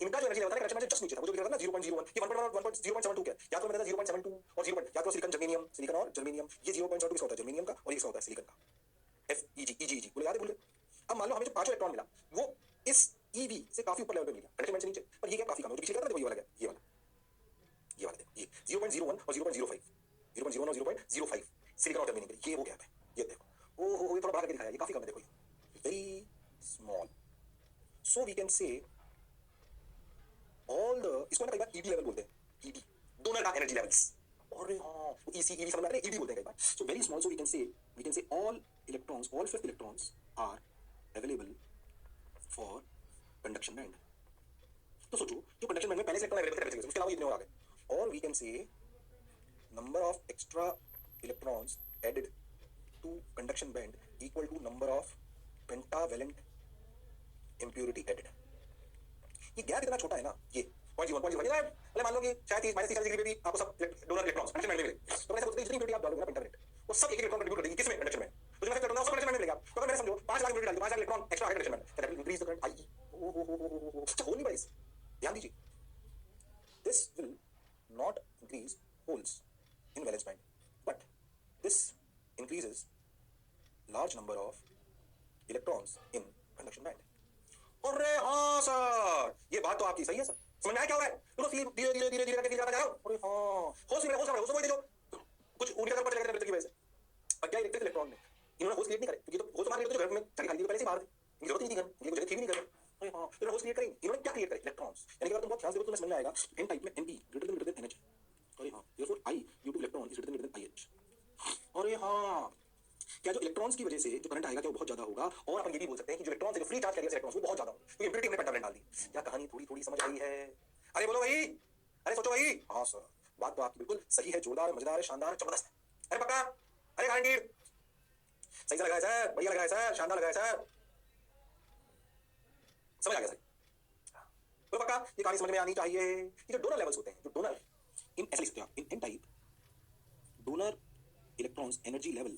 इनका जो एनर्जी लेवल था कंडक्शन बैंड से जस्ट नीचे था, वो जो लिखा था ना 0.01, ये 1.0.72 क्या, या तो मैंने 0.72 और 0. या तो सिलिकॉन जर्मेनियम, सिलिकॉन और जर्मेनियम, ये 0.72 किसका होता है, जर्मेनियम का, और ये किसका होता है, सिलिकॉन का, Fe बोले याद है, बोले। अब मान लो हमें जो पांचों इलेक्ट्रॉन मिला, वो इस Ev से काफी ऊपर लेवल पे मिला, कंडक्शन बैंड से नीचे, पर ये क्या काफी कम है, तो पिछले का देखो ये वाला क्या, ये वाला देखो, ये 0.01 और 0.05, 0.01 और 0.05 सिलिकॉन और जर्मेनियम के, ये वो गैप है, ये देखो, ओ ये थोड़ा बड़ा करके दिखाया, ये काफी कम है, देखो ये very small, so we can say all the, इसको ना कई बार ईडी लेवल बोलते हैं, ईडी डोनर का एनर्जी लेवल्स, और हां वो ईडी समझ में आता है, ईडी बोलते हैं कई बार, so very small, so we can say all electrons, all fifth electrons are available for conduction band. तो सोचो जो कंडक्शन बैंड में पहले से इलेक्ट्रॉन अवेलेबल थे, उसके अलावा इतने और आ गए, और we can say number of extra electrons added to conduction band equal to number of pentavalent impurity added. ये गैप इतना छोटा है ना, ये 0.01 अरे मान लो कि शायद 30 -30 डिग्री पे भी आपको सब डोनर इलेक्ट्रॉन्स कंडक्शन बैंड में मिले, तो मैंने सोचा जितनी इंप्यूरिटी आप डालोगे ना पेंटावैलेंट, वो सब एक इलेक्ट्रॉन कंट्रीब्यूट करेगी किसमें, कंडक्शन बैंड, तो जो मैं इलेक्ट्रॉन सब कंडक्शन बैंड में मिलेगा, तो अगर मैंने समझो 5 लाख इंप्यूरिटी डाल दी, 5 lakh electron extra conduction band, that will increase the current I, ओ अच्छा होल नहीं बढ़े, ध्यान दीजिए, this will not increase holes in valence band, but this increases large number of electrons in conduction band। अरे हाँ सर, ये बात तो आपकी सही है सर, समझ में आया क्या हो रहा है, तो फील धीरे धीरे धीरे धीरे करके फील करता जा रहा हूँ। अरे हाँ, होश वही देखो, कुछ ऊर्जा का ऊपर चले गए की वजह से, और क्या इलेक्ट्रिक इलेक्ट्रॉन ने इन्होंने होश क्रिएट नहीं करे, क्योंकि तो होश मार जो घर में चली खाली पहले से बाहर थे, इनकी जरूरत नहीं थी घर, इनकी जगह थी भी नहीं घर। अरे हाँ, इन्होंने होश क्रिएट करेंगे, इन्होंने क्या क्रिएट करे, इलेक्ट्रॉन्स, यानी कि अगर तुम बहुत ध्यान से देखो तो तुम्हें समझ में आएगा, एन टाइप में एनपी ग्रेटर देन एनएच, अरे हाँ, therefore I due to electron is greater than IH। अरे हाँ, क्या जो इलेक्ट्रॉन्स की वजह से जो करंट आएगा क्या वो बहुत ज्यादा होगा, और अपन ये भी बोल सकते हैं कि जो इलेक्ट्रॉन से जो फ्री चार्ज कैरियर्स इलेक्ट्रॉन्स वो बहुत ज्यादा होंगे, क्योंकि इंप्यूरिटी हमने पेंटावैलेंट डाल दी। क्या कहानी थोड़ी थोड़ी समझ आई है, अरे बोलो भाई, अरे सोचो भाई। हाँ सर, बात तो आपकी बिल्कुल सही है, जोरदार, मजेदार, शानदार, जबरदस्त है, अरे पक्का, अरे गारंटी, सही से लगा है सर, बढ़िया लगा है सर, शानदार लगा है सर, समझ आ गया सर, तो पक्का ये कहानी समझ में आनी चाहिए। ये जो डोनर लेवल्स होते हैं, जो डोनर इन ऐसे लिख सकते हो आप, in an type donor electrons energy level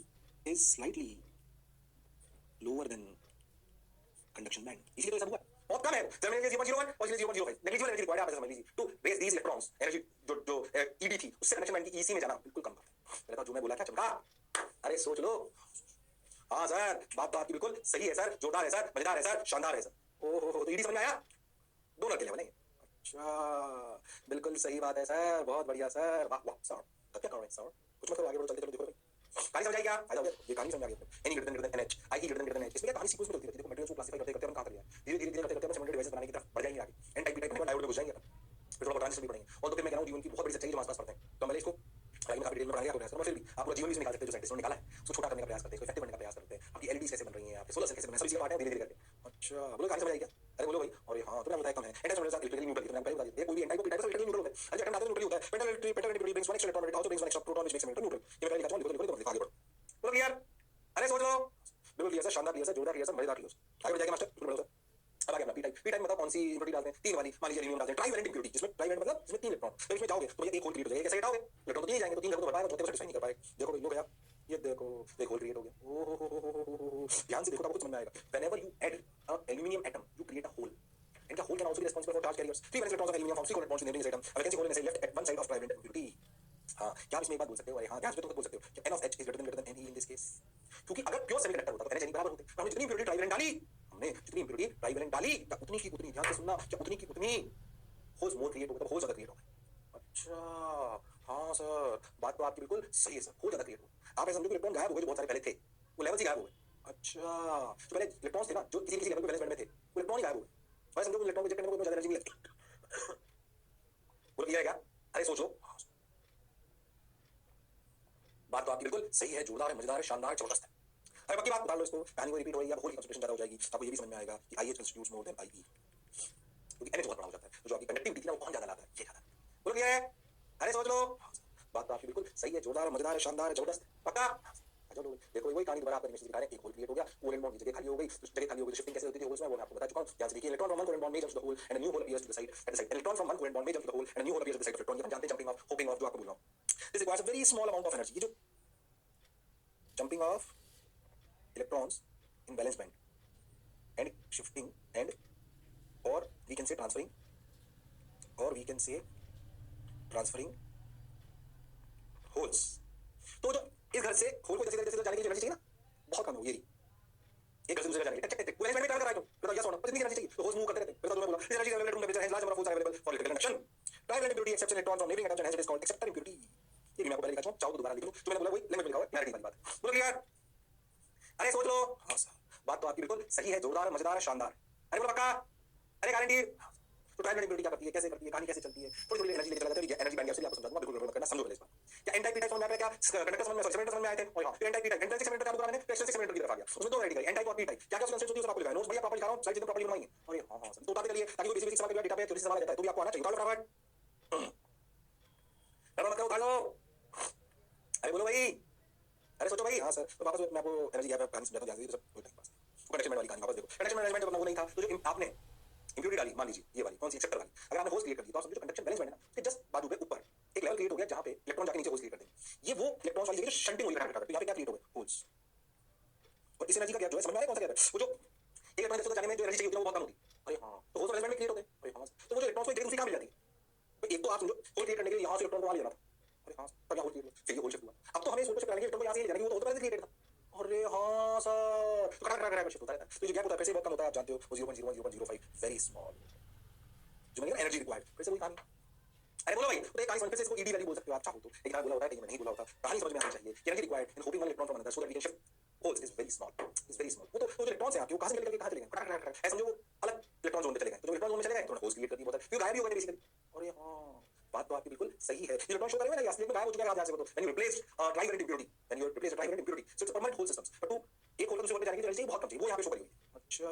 is slightly lower than conduction band, इसलिए तो ऐसा हुआ बहुत कम है। जब मैंने 0.01 और 0.05 नेगेटिव एनर्जी रिक्वायर्ड आप समझ लीजिए to raise these electrons energy जो ईडी थी उससे कनेक्शन बैंड की ईसी में जाना बिल्कुल कम था। मैंने कहा जो मैं बोला क्या चमका, अरे सोच लो। हाँ सर, बात तो आपकी बिल्कुल सही है सर, जोरदार है सर, मजेदार है सर, शानदार है सर। ओहो, तो ईडी समझ में आया, डोनर के लेवल है। अच्छा, बिल्कुल सही बात है सर, बहुत बढ़िया सर, वाह वाह सर। तब क्या कर रहे हैं सर, कुछ मतलब आगे बढ़ो, चलते चलो, देखो कहानी समझ आई क्या? आ जाओ, ये कहानी समझ आ गई। एनी ग्रेटर देन एनएच, आई ग्रेटर देन एनएच, इसमें कहानी सीक्वेंस में चलती रहती है। देखो मटेरियल्स को क्लासिफाई करते करते हम कहां कर लिया, धीरे धीरे धीरे करते करते हम सेकेंडरी डिवाइसेस बनाने की तरफ बढ़ जाएंगे आगे। N type, P type, diode में घुस जाएंगे, फिर थोड़ा ट्रांजिस्टर भी पढ़ेंगे। और तो फिर मैं कह रहा हूं जीवन की बहुत बड़ी सच्चाई जो आसपास पढ़ते हैं, तो हम इसको में काफी डिटेल में पढ़ाया होगा, फिर भी आप पूरा जीवन भी इसमें निकाल सकते हैं। जो साइंटिस्टों ने निकाला है उसको छोटा करने का प्रयास करते हैं, इसको इफेक्टिव बनने का प्रयास करते हैं। आपकी एलईडीज कैसे बन रही हैं, आपके सोलर सेल कैसे बन रहे हैं, सब चीजें पार्ट है धीरे धीरे करके। अच्छा, बोलो कहानी समझ आई क्या? अरे बोलो भाई। और हां, तो मैं बताया कम है एन टाइप मेरे साथ इलेक्ट्रिकली न्यूट्रल, तो मैं पहले बता दिया कोई भी एन टाइप को पी टाइप से इलेक्ट्रिकली न्यूट्रल होता है। अच्छा, एटम आधा न्यूट्रल होता है। पेंटाल electric brings one extra electron, it also brings one extra proton which makes it neutral. ये मैं पहले लिखा था, लिखो लिखो आगे बढ़ो। बोलो क्लियर? अरे सोच लो, बिल्कुल क्लियर सर, शानदार क्लियर सर, जोरदार क्लियर सर, मजेदार क्लियर। आगे बढ़ जाएगा मास्टर, बिल्कुल बढ़ो सर। अब आगे अपना पी टाइप, पी टाइप मतलब कौन सी इम्प्योरिटी डालते हैं? तीन वाली, मान लीजिए एल्यूमिनियम डालते हैं, ट्राइवेलेंट इम्प्योरिटी, जिसमें ट्राइवेलेंट मतलब जिसमें तीन इलेक्ट्रॉन, तो इसमें जाओगे तो ये एक होल क्रिएट हो जाएगा। कैसे हटाओगे? इलेक्ट्रॉन तो दिए जाएंगे, तो तीन जगह तो भर पाएगा, चौथे को सेटिस्फाई नहीं कर पाएगा। देखो भाई, लो गया, ये देखो एक होल क्रिएट हो गया। ओहो, ध्यान से देखो तो आपको समझ में आएगा। Whenever you add a aluminium atom, you create a hole, and the hole can also be responsible for charge carriers. Three valence electrons of aluminum form three covalent bonds with neighboring atom. A vacancy hole in a cell left at one side of trivalent impurity. हाँ, क्या आप इसमें एक बात बोल सकते हो? अरे हाँ, ध्यान से तो बोल सकते हो कि n of h is greater than ne in this case. क्योंकि अगर प्योर सेमीकंडक्टर होता तो NH बराबर होते। हमने जितनी इम्प्योरिटी ट्राइवेलेंट डाली, हमने जितनी इम्प्योरिटी ट्राइवेलेंट डाली, क्या उतनी की उतनी, ध्यान से सुनना, क्या उतनी की उतनी होल्स मोर क्रिएट होगा, तो होल ज्यादा क्रिएट होगा। अच्छा, हाँ सर, बात तो आपकी बिल्कुल सही है सर, होल ज्यादा क्रिएट होगा। आप ऐसा समझो कि इलेक्ट्रॉन गायब हो गए जो बहुत सारे पहले थे, वो लेवल से गायब हो गए। अच्छा, जो पहले इलेक्ट्रॉन्स थे ना, जो किसी किसी लेवल पे बैलेंस बैंड में थे, वो इलेक्ट्रॉन ही गायब हो गए। और समझो इलेक्ट्रॉन को रिजेक्ट करने में कोई ज्यादा एनर्जी नहीं लगती। बोलो क्लियर है क्या? अरे सोचो, बात तो आपकी बिल्कुल सही है, जोरदार है, मजेदार है, शानदार, जबरदस्त है। अरे बाकी बात बता लो, इसको कहानी को रिपीट हो रही है, होल की कंसंट्रेशन ज्यादा हो जाएगी, आपको ये भी समझ में आएगा कि आईएच कंस्टिट्यूट्स मोर देन आईई, क्योंकि एनएच बहुत बड़ा हो जाता है, तो जो आपकी कंडक्टिविटी ना वो कौन ज्यादा लाता है, ये ज्यादा। बोलो क्लियर है? अरे सोच लो, बात तो आपकी बिल्कुल सही है, जोरदार है, मजेदार है, शानदार है, जबरदस्त, पक्का? चलो देखो वही कहानी दोबारा आपको एनिमेशन दिखा रहे हैं। एक होल क्रिएट हो गया, कोवेलेंट बॉन्ड की जगह खाली हो गई, तो जगह खाली हो गई, शिफ्टिंग कैसे होती है होल्स में, वो मैं आपको बता चुका हूं। ध्यान से देखिए, electron from one covalent bond में jumps to the hole and a new hole appears to the side at the side. Electron from one covalent bond में jumps to the hole and a new hole appears to the side of electron. ये हम जानते हैं जंपिंग ऑफ, होपिंग ऑफ, जो आपको बोल रहा हूं। This requires a very small amount of energy. ये जो jumping of electrons in balance band and shifting and or we can say transferring holes। तो जो इस घर से होल को जैसे जैसे जाने की एनर्जी चाहिए ना, बहुत कम है ये। एक घर से दूसरे घर जाने की टक टक टक, वो एनर्जी में ट्रांसफर कर रहा है, तो यस और नो, बस इतनी एनर्जी चाहिए, तो होल्स मूव करते रहते हैं। तो मैं बोला इस एनर्जी अवेलेबल रूम टेंपरेचर है, large number of holes are available for electrical conduction. Trivalent impurity accepts electron from neighbouring atoms and hence it is called acceptor impurity. ये भी मैं आपको पहले लिखा हूं, चाहो तो दोबारा लिख लो, जो मैंने बोला वही लैंग्वेज में लिखा हुआ है, क्लैरिटी वाली बात। बोलो क्लियर? अरे सोच लो, हां सर, बात तो आपकी बिल्कुल सही है, जोरदार है, मजेदार है, शानदार। अरे बोलो पक्का? अरे गारंटी? तो ट्राइवेलेंट इम्प्योरिटी क्या करती है, कैसे करती है, कहानी कैसे चलती है, थोड़ी थोड़ी एनर्जी लेके चला जाता है। एनर्जी बैंड गैप से आपको समझाऊंगा, बिल्कुल गड़बड़ करना, समझो पहले इस बात। क्या एन टाइप पी टाइप समझ में आ रहा है? क्या कंडक्टर समझ में, सॉरी सेमीकंडक्टर समझ में आए थे? और हां, N type P type, N type semiconductor क्या बताया मैंने, एक्सटेंसिव सेमीकंडक्टर की तरफ आ गया। उसमें दो वैरायटी है, एन टाइप और पी टाइप। क्या क्या कंसेप्ट होती है, सब आपको लिखा है, नोट्स भैया प्रॉपर लिखा रहा हूं, साइड चीजें प्रॉपर्ली बनवाई है। अरे हां हां सर, तो उतारते चलिए, ताकि कोई बेसिक सवाल के डेटा पे क्यूरी सवाल आ जाता है, तो भी आपको आना चाहिए। उतार लो फटाफट, डरो मत करो, उतार लो। अरे बोलो भाई, अरे सोचो भाई। हां सर, तो वापस मैं आपको एनर्जी गैप कहानी समझाता हूं, ध्यान से सब कोई टाइम पास। कंडक्शन वाली कहानी वापस देखो। कंडक्शन मैनेजमेंट जब वही था, तो जो आपने इम्प्योरिटी डाली, मान लीजिए ये वाली कौन सी, एक्सेप्टर वाली, अगर आपने होल्स क्रिएट कर दी, तो आप समझो कंडक्शन बैलेंस में है ना, उसके जस्ट बाजू पे ऊपर एक लेवल क्रिएट हो गया, जहां पे इलेक्ट्रॉन जाके नीचे होल्स क्रिएट कर देंगे। ये वो इलेक्ट्रॉन्स वाली जगह शंटिंग हो रही है, तो यहां पे क्या क्रिएट हो गया, होल्स। और इस एनर्जी का क्या जो है, समझ में आ रहा है कौन सा गैप है? वो जो एक इलेक्ट्रॉन जैसे जाने में जो एनर्जी चाहिए होती है वो बहुत कम होती है। अरे हां, तो होल्स बैलेंस में क्रिएट होते हैं। अरे हां, तो वो जो इलेक्ट्रॉन्स को एक जगह दूसरी कहां मिल जाती है, तो एक तो आप समझो होल क्रिएट करने के लिए यहां से इलेक्ट्रॉन को वहां ले जाना था। अरे हां, तब यहां होल क्रिएट हुआ, फिर ये होल शिफ्ट हुआ। अब तो हमें सोच कर इलेक्ट्रॉन को यहां से ले जाना, वो तो पहले से क्रिएटेड था। अरे हाँ सर, तो कड़ा शिफ्ट होता है। तो जो गैप होता है फिर से बहुत कम होता है, आप जानते हो, वो 0.01 वेरी स्मॉल, जो मैंने एनर्जी रिक्वायर्ड, फिर से वही कहानी। अरे बोलो भाई, तो एक कहानी समझ, फिर से इसको ईडी वैल्यू बोल सकते हो आप चाहो तो। एक बार बोला होता है, कहीं नहीं बोला होता, कहानी समझ में आनी चाहिए। Energy required in hopping one electron from another so that we can shift holes is very small, is very small. वो जो इलेक्ट्रॉन्स हैं आपके, वो कहां से निकल के कहां चले गए, ऐसा समझो वो अलग इलेक्ट्रॉन जोन में चले गए। तो जो इलेक्ट्रॉन जोन में चले गए तो होल्स क्रिएट कर दी, बहुत फिर गायब भी हो गए बेसिकली। अरे हां, बात तो आपकी बिल्कुल सही है। इलेक्ट्रॉन शो करेंगे ना, असली में गायब हो चुका है, आप ध्यान से बताओ। When you replace trivalent impurity, when you replace trivalent impurity, so it's permanent hole systems, but to एक होल दूसरे होल पे जाने की एनर्जी बहुत कम चाहिए, वो यहां पे शो करी हुई है। अच्छा,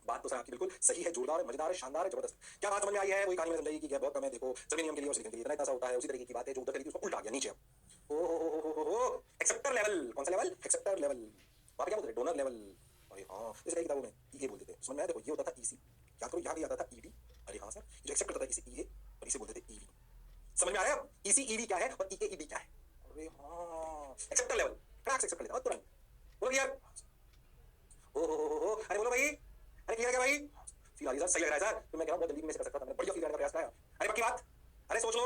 बात तो सर आपकी बिल्कुल सही है, जोरदार है, मजेदार है, शानदार है, जबरदस्त। क्या बात समझ में आई है? वही कहानी में समझाइए कि गैप बहुत कम है। देखो जर्मेनियम के लिए और सिलिकॉन के लिए इतना सा होता है, उसी तरीके की बात है, जो उधर तरीके उसको उल्टा गया नीचे। ओ एक्सेप्टर लेवल, कौन सा लेवल, एक्सेप्टर लेवल, वहां पे क्या बोलते हैं, डोनर लेवल। अरे हां, इस किताबों में ईए बोलते थे, समझ में आया? देखो ये होता था ईसी, याद करो, यहां भी आता था ईडी। अरे हां सर, जो एक्सेप्ट करता था इसे ईए और इसे बोलते थे ईवी। समझ में आ रहा है अब ईसी ईवी क्या है और ईए ईडी क्या है? अरे हाँ एक्सेप्टर लेवल ट्रैक से एक्सेप्ट लेता तुरंत बोलो यार ओ अरे बोलो भाई अरे क्या भाई फील आ रही सर सही लग रहा है सर तो मैं कह रहा हूँ बहुत जल्दी में से कर सकता था मैंने बढ़िया फील करने का प्रयास किया अरे पक्की बात अरे सोच लो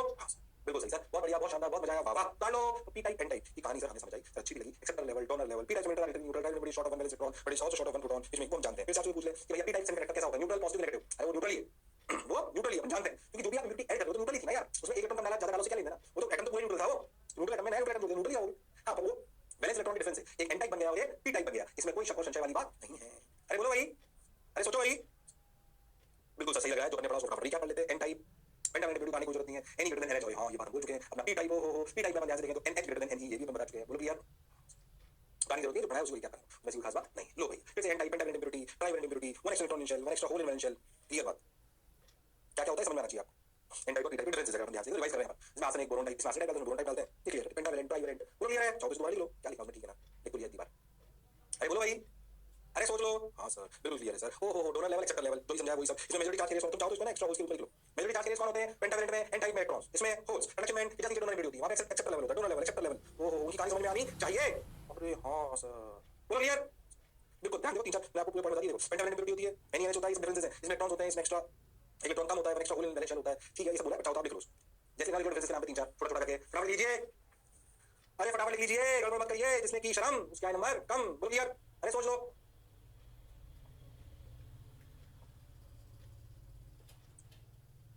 बिल्कुल सही सर बहुत बढ़िया बहुत शानदार बहुत मजा आया वाह वाह कर लो पी टाइप एन टाइप की कहानी सर हमें समझ आई सर अच्छी भी लगी acceptor level donor level P type semiconductor neutral type बड़ी short of one balance electron बड़ी शॉर्ट ऑफ वन प्रोटॉन इसमें हम जानते हैं फिर आपसे पूछ ले कि भैया पी टाइप सेमीकंडक्टर कैसा होगा न्यूट्रल पॉजिटिव नेगेटिव अरे वो न्यूट्रल ही है वो न्यूट्रल ही है हम जानते हैं क्योंकि जो भी आप इम्प्योरिटी ऐड करते हो तो न्यूट्रल ही थी ना यार उसमें एक एटम कम डाला ज्यादा डालो से क्या लेना वो तो एटम तो पूरा न्यूट्रल था वो न्यूट्रल एटम में नया एटम न्यूट्रल ही होगा हां पर वो बैलेंस इलेक्ट्रॉन के डिफरेंस है एक एन टाइप बन गया और एक पी टाइप बन गया इसमें कोई शक और संशय वाली बात नहीं है अरे बोलो भाई अरे सोचो भाई बिल्कुल सही लग रहा है जो अपने पढ़ा उसको फटाफट क्या कर लेते हैं एन टाइप पेंटामेंट वीडियो की जरूरत नहीं है एनी ग्रेटर देन एनएच हां ये बात बोल चुके हैं अपना पी टाइप हो पी टाइप में ध्यान से देखें तो एनएच ग्रेटर देन एनई ये भी हम बता चुके हैं बोलो यार पानी जरूरत है जो बनाया उसको क्या करना वैसे कोई खास बात नहीं लो भाई फिर से एन टाइप पेंटामेंट impurity trivalent impurity one extra electron shell one extra hole in shell clear बात क्या क्या होता है समझ में आना चाहिए आपको एन टाइप और पी टाइप डिफरेंस जगह ध्यान से रिवाइज कर रहे हैं इसमें आर्सेनिक बोरोन टाइप इसमें आर्सेनिक डालते हैं बोरोन टाइप डालते हैं क्लियर पेंटावेलेंट ट्राइवेलेंट बोलो क्लियर है 24 दोबारा लिख लो क्या लिखा उसमें ठीक है ना एक तो लिया बार अरे बोलो भाई अरे सोच लो हां सर बिल्कुल क्लियर है सर हो डोनर लेवल एक्सेप्टर लेवल तो ही समझाया वही सब इसमें मेजॉरिटी चार्ज कैरियर्स तुम चाहो तो इसमें एक्स्ट्रा होल्स के ऊपर लिख लो मेजॉरिटी चार्ज कैरियर्स कौन होते हैं पेंटावेलेंट में एन टाइप में इलेक्ट्रॉन्स इसमें होल्स कंडक्शन में इजाफी की डोनर इम्प्योरिटी वहां पे एक्सेप्टर लेवल होता है डोनर लेवल एक्सेप्टर लेवल उनकी कहानी समझ में आनी चाहिए अरे हां सर बोलो क्लियर बिल्कुल ध्यान दो तीन चार मैं आपको पूरे पॉइंट बता दिए देखो पेंटावेलेंट इम्प्योरिटी होती है एनएच होता है इसमें डिफरेंसेस है इसमें इलेक्ट्रॉन्स होते हैं इसमें एक्स्ट्रा इलेक्ट्रॉन कम होता है extra hole in valence shell होता है ठीक है ये सब बोला चाहो तो आप लिख लो जैसे नाम डिफरेंसेस के नाम पे तीन चार छोटा छोटा करके फटाफट लीजिए अरे फटाफट लिख लीजिए गड़बड़ मत करिए जिसने की शर्म उसका नंबर कम बोलो क्लियर अरे सोच लो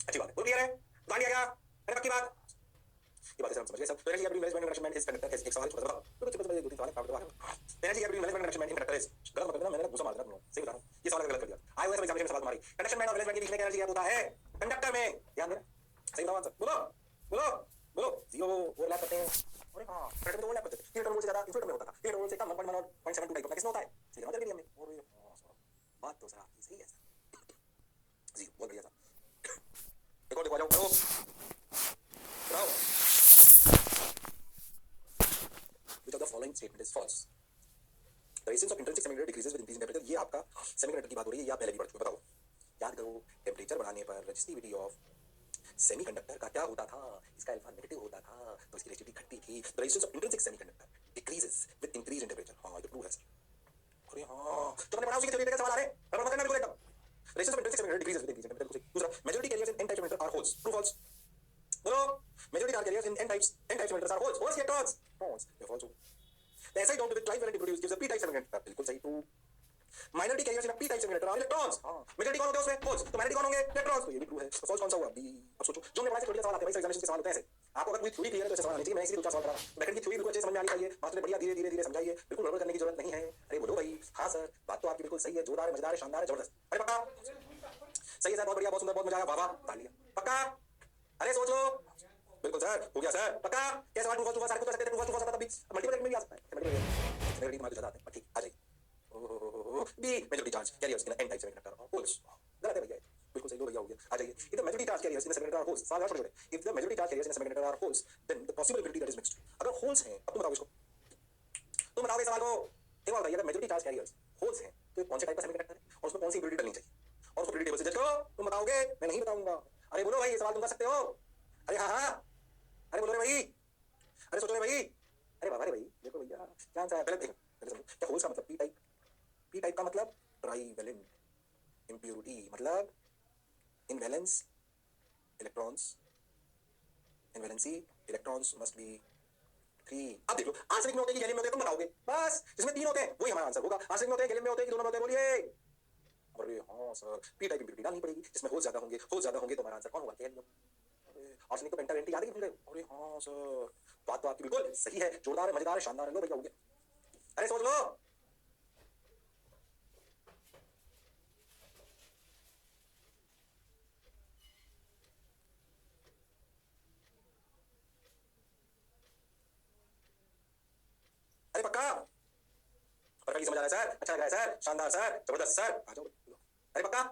अच्छी बात है बोल क्लियर है मान लिया क्या अरे पक्की बात ये बात हम समझ गए सब energy every management conduction is conductor एक सवाल छोटा सा तो बच्चे दो तीन सवाल काट दो energy every management conduction in conductor is गलत मतलब ना मैंने गुस्सा मार दिया सही बता रहा हूं ये सवाल गलत कर दिया आईओएस में एग्जामिनेशन में सवाल तुम्हारी कंडक्शन मैन और वैलेंस बैंड के बीच में एनर्जी गैप होता है कंडक्टर में ध्यान देना सही बताओ आंसर बोलो बोलो बोलो जीरो ओवरलैप करते हैं अरे हां कंडक्टर में ओवरलैप करते हैं इलेक्ट्रॉन वोल्ट से ज्यादा इन्फ्लुएंस में होता था इलेक्ट्रॉन वोल्ट से कम 1.1 और 0.72 टाइप का किसमें होता है सही जवाब जल्दी हमने अरे हां बात तो सर आपकी सही है जी बहुत बढ़िया था एक और देखो आ जाओ करो बताओ which of the following statement is false the resistance of intrinsic semiconductor decreases with increasing temperature ये आपका सेमीकंडक्टर की बात हो रही है ये आप पहले भी पढ़ चुके बताओ याद करो टेम्परेचर बढ़ाने पर रेजिस्टिविटी ऑफ सेमीकंडक्टर का क्या होता था इसका अल्फा नेगेटिव होता था तो इसकी रेजिस्टिविटी घटती थी the resistance of intrinsic semiconductor decreases with increase in temperature हां ये तो ट्रू है सर अरे हां तो मैंने पढ़ा उसी के थ्योरी का सवाल आ रहे हैं और मतलब बिल्कुल एकदम resistance of intrinsic semiconductor decreases with increase in temperature दूसरा majority carriers in n type semiconductor are holes true false बोलो majority charge carriers in n type semiconductors are holes holes electrons holes ये false the SI doped with trivalent produce gives a p type semiconductor बिल्कुल सही true minority carriers in a p type semiconductor are electrons हां majority कौन होते हैं उसमें holes तो minority कौन होंगे electrons तो ये भी true है तो false कौन सा हुआ बी अब सोचो जो हमने पढ़ा थोड़ी सवाल आते हैं भाई एग्जामिनेशन के सवाल होते हैं ऐसे आपको अगर कोई थ्योरी क्लियर है तो ऐसे सवाल आने चाहिए मैं इसीलिए दो चार सवाल करा ब्रैकेट की थ्योरी बिल्कुल अच्छे समझ में आनी चाहिए बात में बढ़िया धीरे धीरे धीरे समझाइए बिल्कुल गड़बड़ करने की जरूरत नहीं है अरे बोलो भाई हां सर बात तो आपकी बिल्कुल सही है जोरदार है मजेदार है शानदार है जबरदस्त अरे पक्का सही है सर बहुत बढ़िया बहुत सुंदर बहुत मजा आया वाह वाह तालियां पक्का अरे सोच लो बिल्कुल सर हो गया सर पक्का क्या सवाल टू सारे को कर सकते थे टू तब भी मल्टीपल में भी आ सकता है मल्टीपल दिमाग ज्यादा आते हैं ठीक आ जाइए be majority charge carriers in N type semiconductor holes गलत है भैया बिल्कुल सही लो भैया हो गया आ जाइए if the majority charge carriers in semiconductor are holes सवाल छोटे छोटे if the majority charge carriers in semiconductor are holes then the possible impurity that is mixed अगर होल्स हैं अब तुम बताओ इसको तुम बताओ इस सवाल को एक बार बताइए अगर मेजॉरिटी चार्ज कैरियर्स होल्स हैं तो कौन से टाइप का सेमीकंडक्टर है और उसमें कौन सी इम्प्योरिटी डालनी चाहिए और उसको पीरियड टेबल से जज करो तुम बताओगे मैं नहीं बताऊंगा अरे बोलो भाई ये सवाल तुम कर सकते हो अरे हां हां अरे बोलो रे भाई अरे सोचो रे भाई अरे बाबा रे भाई देखो भैया क्या आंसर है पहले देखो पहले समझो क्या होल्स का मतलब पी टाइप का मतलब ट्राइवेलेंट इम्प्योरिटी मतलब इनवैलेंस इलेक्ट्रॉन्स इनवैलेंसी इलेक्ट्रॉन्स मस्ट बी 3 अब देख लो आर्सेनिक में होते हैं कि गैलियम में होते हैं तुम बताओगे बस जिसमें तीन होते हैं वही हमारा आंसर होगा आर्सेनिक में होते हैं गैलियम में होते हैं कि दोनों में होते हैं बोलिए अरे हां सर पी टाइप इम्प्योरिटी डालनी पड़ेगी जिसमें होल्स ज्यादा होंगे तो हमारा आंसर कौन होगा गैलियम आर्सेनिक तो पेंटावेलेंट याद है कि अरे हां सर बात तो आपकी बिल्कुल सही है जोरदार है मजेदार है शानदार है लो भैया हो गया अरे सोच लो अरे पक्का पक्का की समझ आ रहा है सर अच्छा लग रहा है सर शानदार सर जबरदस्त सर आ जाओ अरे पक्का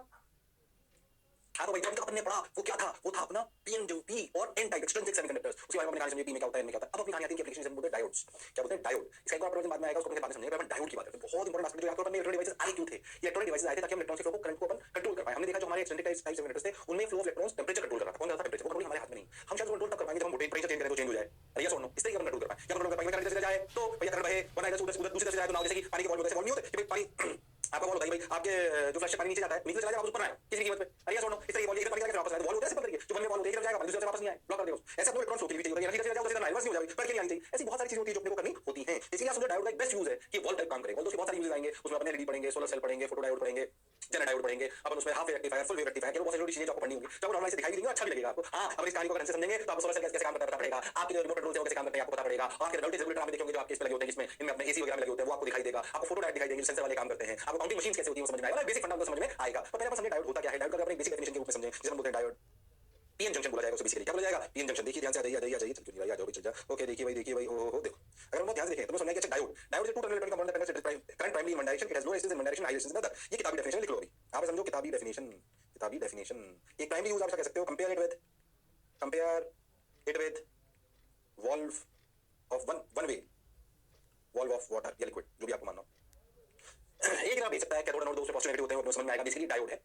हाँ तो भाई जो अपन ने पढ़ा वो क्या था वो था अपना पी और एन टाइप एक्सट्रिंसिक सेमीकंडक्टर्स उसके बारे में हमने कहानी समझी पी में क्या होता है एन में क्या होता है अब अपनी कहानी आती है कि एप्लीकेशन बोलते हैं डायोड्स क्या बोलते हैं डायोड इसका एक और अपलोड बाद में आएगा उसको अपन बाद में समझेंगे अपन डायोड की बात करते हैं बहुत इंपॉर्टेंट एस्पेक्ट जो आपको अपन इलेक्ट्रॉनिक डिवाइसेस आए क्यों थे इलेक्ट्रॉनिक डिवाइसेस आए थे ताकि हम इलेक्ट्रॉन के फ्लो को करंट को अपन कंट्रोल कर पाए हमने देखा जो हमारे एक्सटेंडेड टाइप सेमीकंडक्टर्स थे उनमें flow of electrons temperature control कर रहा था कौन सा टेंपरेचर वो हमारे हाथ में नहीं हम शायद कंट्रोल तब कर पाएंगे जब हम टेंपरेचर चेंज करें तो चेंज हो जाए अरे यस और नो, इस तरीके कंट्रोल कर पाए, क्या कंट्रोल कर पाएंगे, करंट इधर जाए तो भैया करंट बहे, वरना इधर उधर दूसरी तरफ से जाए तो नाव जैसे कि पानी के बॉल में वैसे बॉल नहीं होते कि भाई पानी आपका बॉल होता है भाई आपके जो फ्लैश से पानी नीचे जाता है, नीचे चला जाए वापस ऊपर आए किसी कीमत पे, अरे यस और नो, इस तरीके बॉल इधर पानी जाके वापस आए, बॉल होता है सिंपल तरीके, जो बन में बॉल होता है इधर जाएगा पानी दूसरी तरफ वापस नहीं आए, ब्लॉक कर देगा, ऐसे अपने इलेक्ट्रॉन फ्लो के लिए चाहिए होता है, एनर्जी चला जाओ उधर रिवर्स नहीं हो जाए, पर के लिए आनी चाहिए, ऐसी बहुत सारी चीजें होती है जो अपने को करनी होती हैं, इसलिए आप समझो डायोड का एक बेस्ट यूज है कि वॉल टाइप काम करेगा, दोस्तों बहुत सारे यूजेस आएंगे, उसमें अपने एलईडी पढ़ेंगे, सोलर सेल पढ़ेंगे, फोटो डायोड पढ़ेंगे, जनरेटर डायोड पढ़ेंगे, अपन उसमें half wave rectifier, full wave rectifier, बहुत सारी चीजें जो आपको पढ़नी होंगी, जब नॉर्मल से दिखाई देंगे अच्छा भी लगेगा आपको, हां अब इस कहानी को अगर अच्छे से समझेंगे तो आपको सोलर सेल कैसे काम करता है पता पड़ेगा, आपके जो रिमोट कंट्रोल से कैसे काम करते हैं आपको पता पड़ेगा, आपके वोल्टेज रेगुलेटर आप देखेंगे जो आपके इस पे लगे होते हैं, जिसमें इनमें अपने एसी वगैरह में लगे होते हैं वो आपको दिखाई देगा, आपको फोटो डायोड दिखाई देंगे, सेंसर वाले काम करते हैं, आपको काउंटिंग मशीन्स कैसे होती है वो समझ में आएगा, बेसिक फंडामेंटल समझ में आएगा, तो पहले अपन समझे डायोड होता क्या है, डायोड का अपने बेसिक डेफिनेशन के रूप में समझें, जिसे हम बोलते हैं डायोड पीएन जंक्शन बोला जाएगा, उसे बेसिकली क्या बोला जाएगा, पीएन जंक्शन, देखिए ध्यान से आ जाइए चल क्यों नहीं आ जाओ चल जा, ओके देखिए भाई ओ देखो, अगर हम लोग ध्यान से देखें तो समझेंगे अच्छा diode is two terminal electronic compound that current primary in one direction, it has low resistance in one direction, high resistance in other, ये किताबी डेफिनेशन लिख लो अभी, आप समझो किताबी डेफिनेशन, एक प्राइमरी यूज आप इसका कह सकते हो, compare it with valve of one way, valve of water या लिक्विड जो भी आपको मानना हो, एक तरह भेज सकता है कैथोड एनोड दो से पॉजिटिव नेगेटिव होते हैं, वो समझ में आएगा, बेसिकली डायोड है,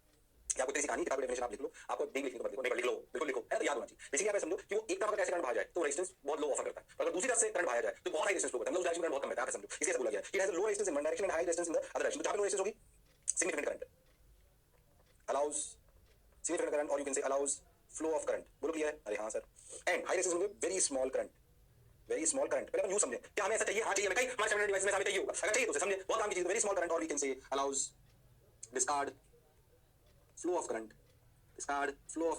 या कोई कहानी किताब डेफिनेशन आप लिख लो, आपको नहीं लिखने को मत लिखो, नहीं लिख लो, बिल्कुल लिखो, है तो याद होना चाहिए, बेसिकली आप समझो कि वो एक तरफ का कैसे करंट बाहर जाए तो रेजिस्टेंस बहुत लो ऑफर करता है, अगर दूसरी तरफ से करंट बाहर जाए तो बहुत हाई रेजिस्टेंस फ्लो करता है, मतलब उस डायरेक्शन में बहुत कम रहता है, आप समझो इसलिए ऐसा बोला गया है, it has low resistance in one direction and high resistance in the other direction, तो जहां पे लो रेजिस्टेंस होगी significant current allows significant current or you can say allows flow of current, बोलो क्लियर है, अरे हाँ सर, एंड हाई रेजिस्टेंस होंगे वेरी स्मॉल करंट, पहले हम यूज समझे क्या हमें ऐसा चाहिए, हाँ चाहिए, मैं कहीं हमारे स्टैंडर्ड डिवाइस में हमें चाहिए होगा, अगर चाहिए तो उसे समझे, बहुत काम की चीज, वेरी स्मॉल करंट और we can say allows discard flow of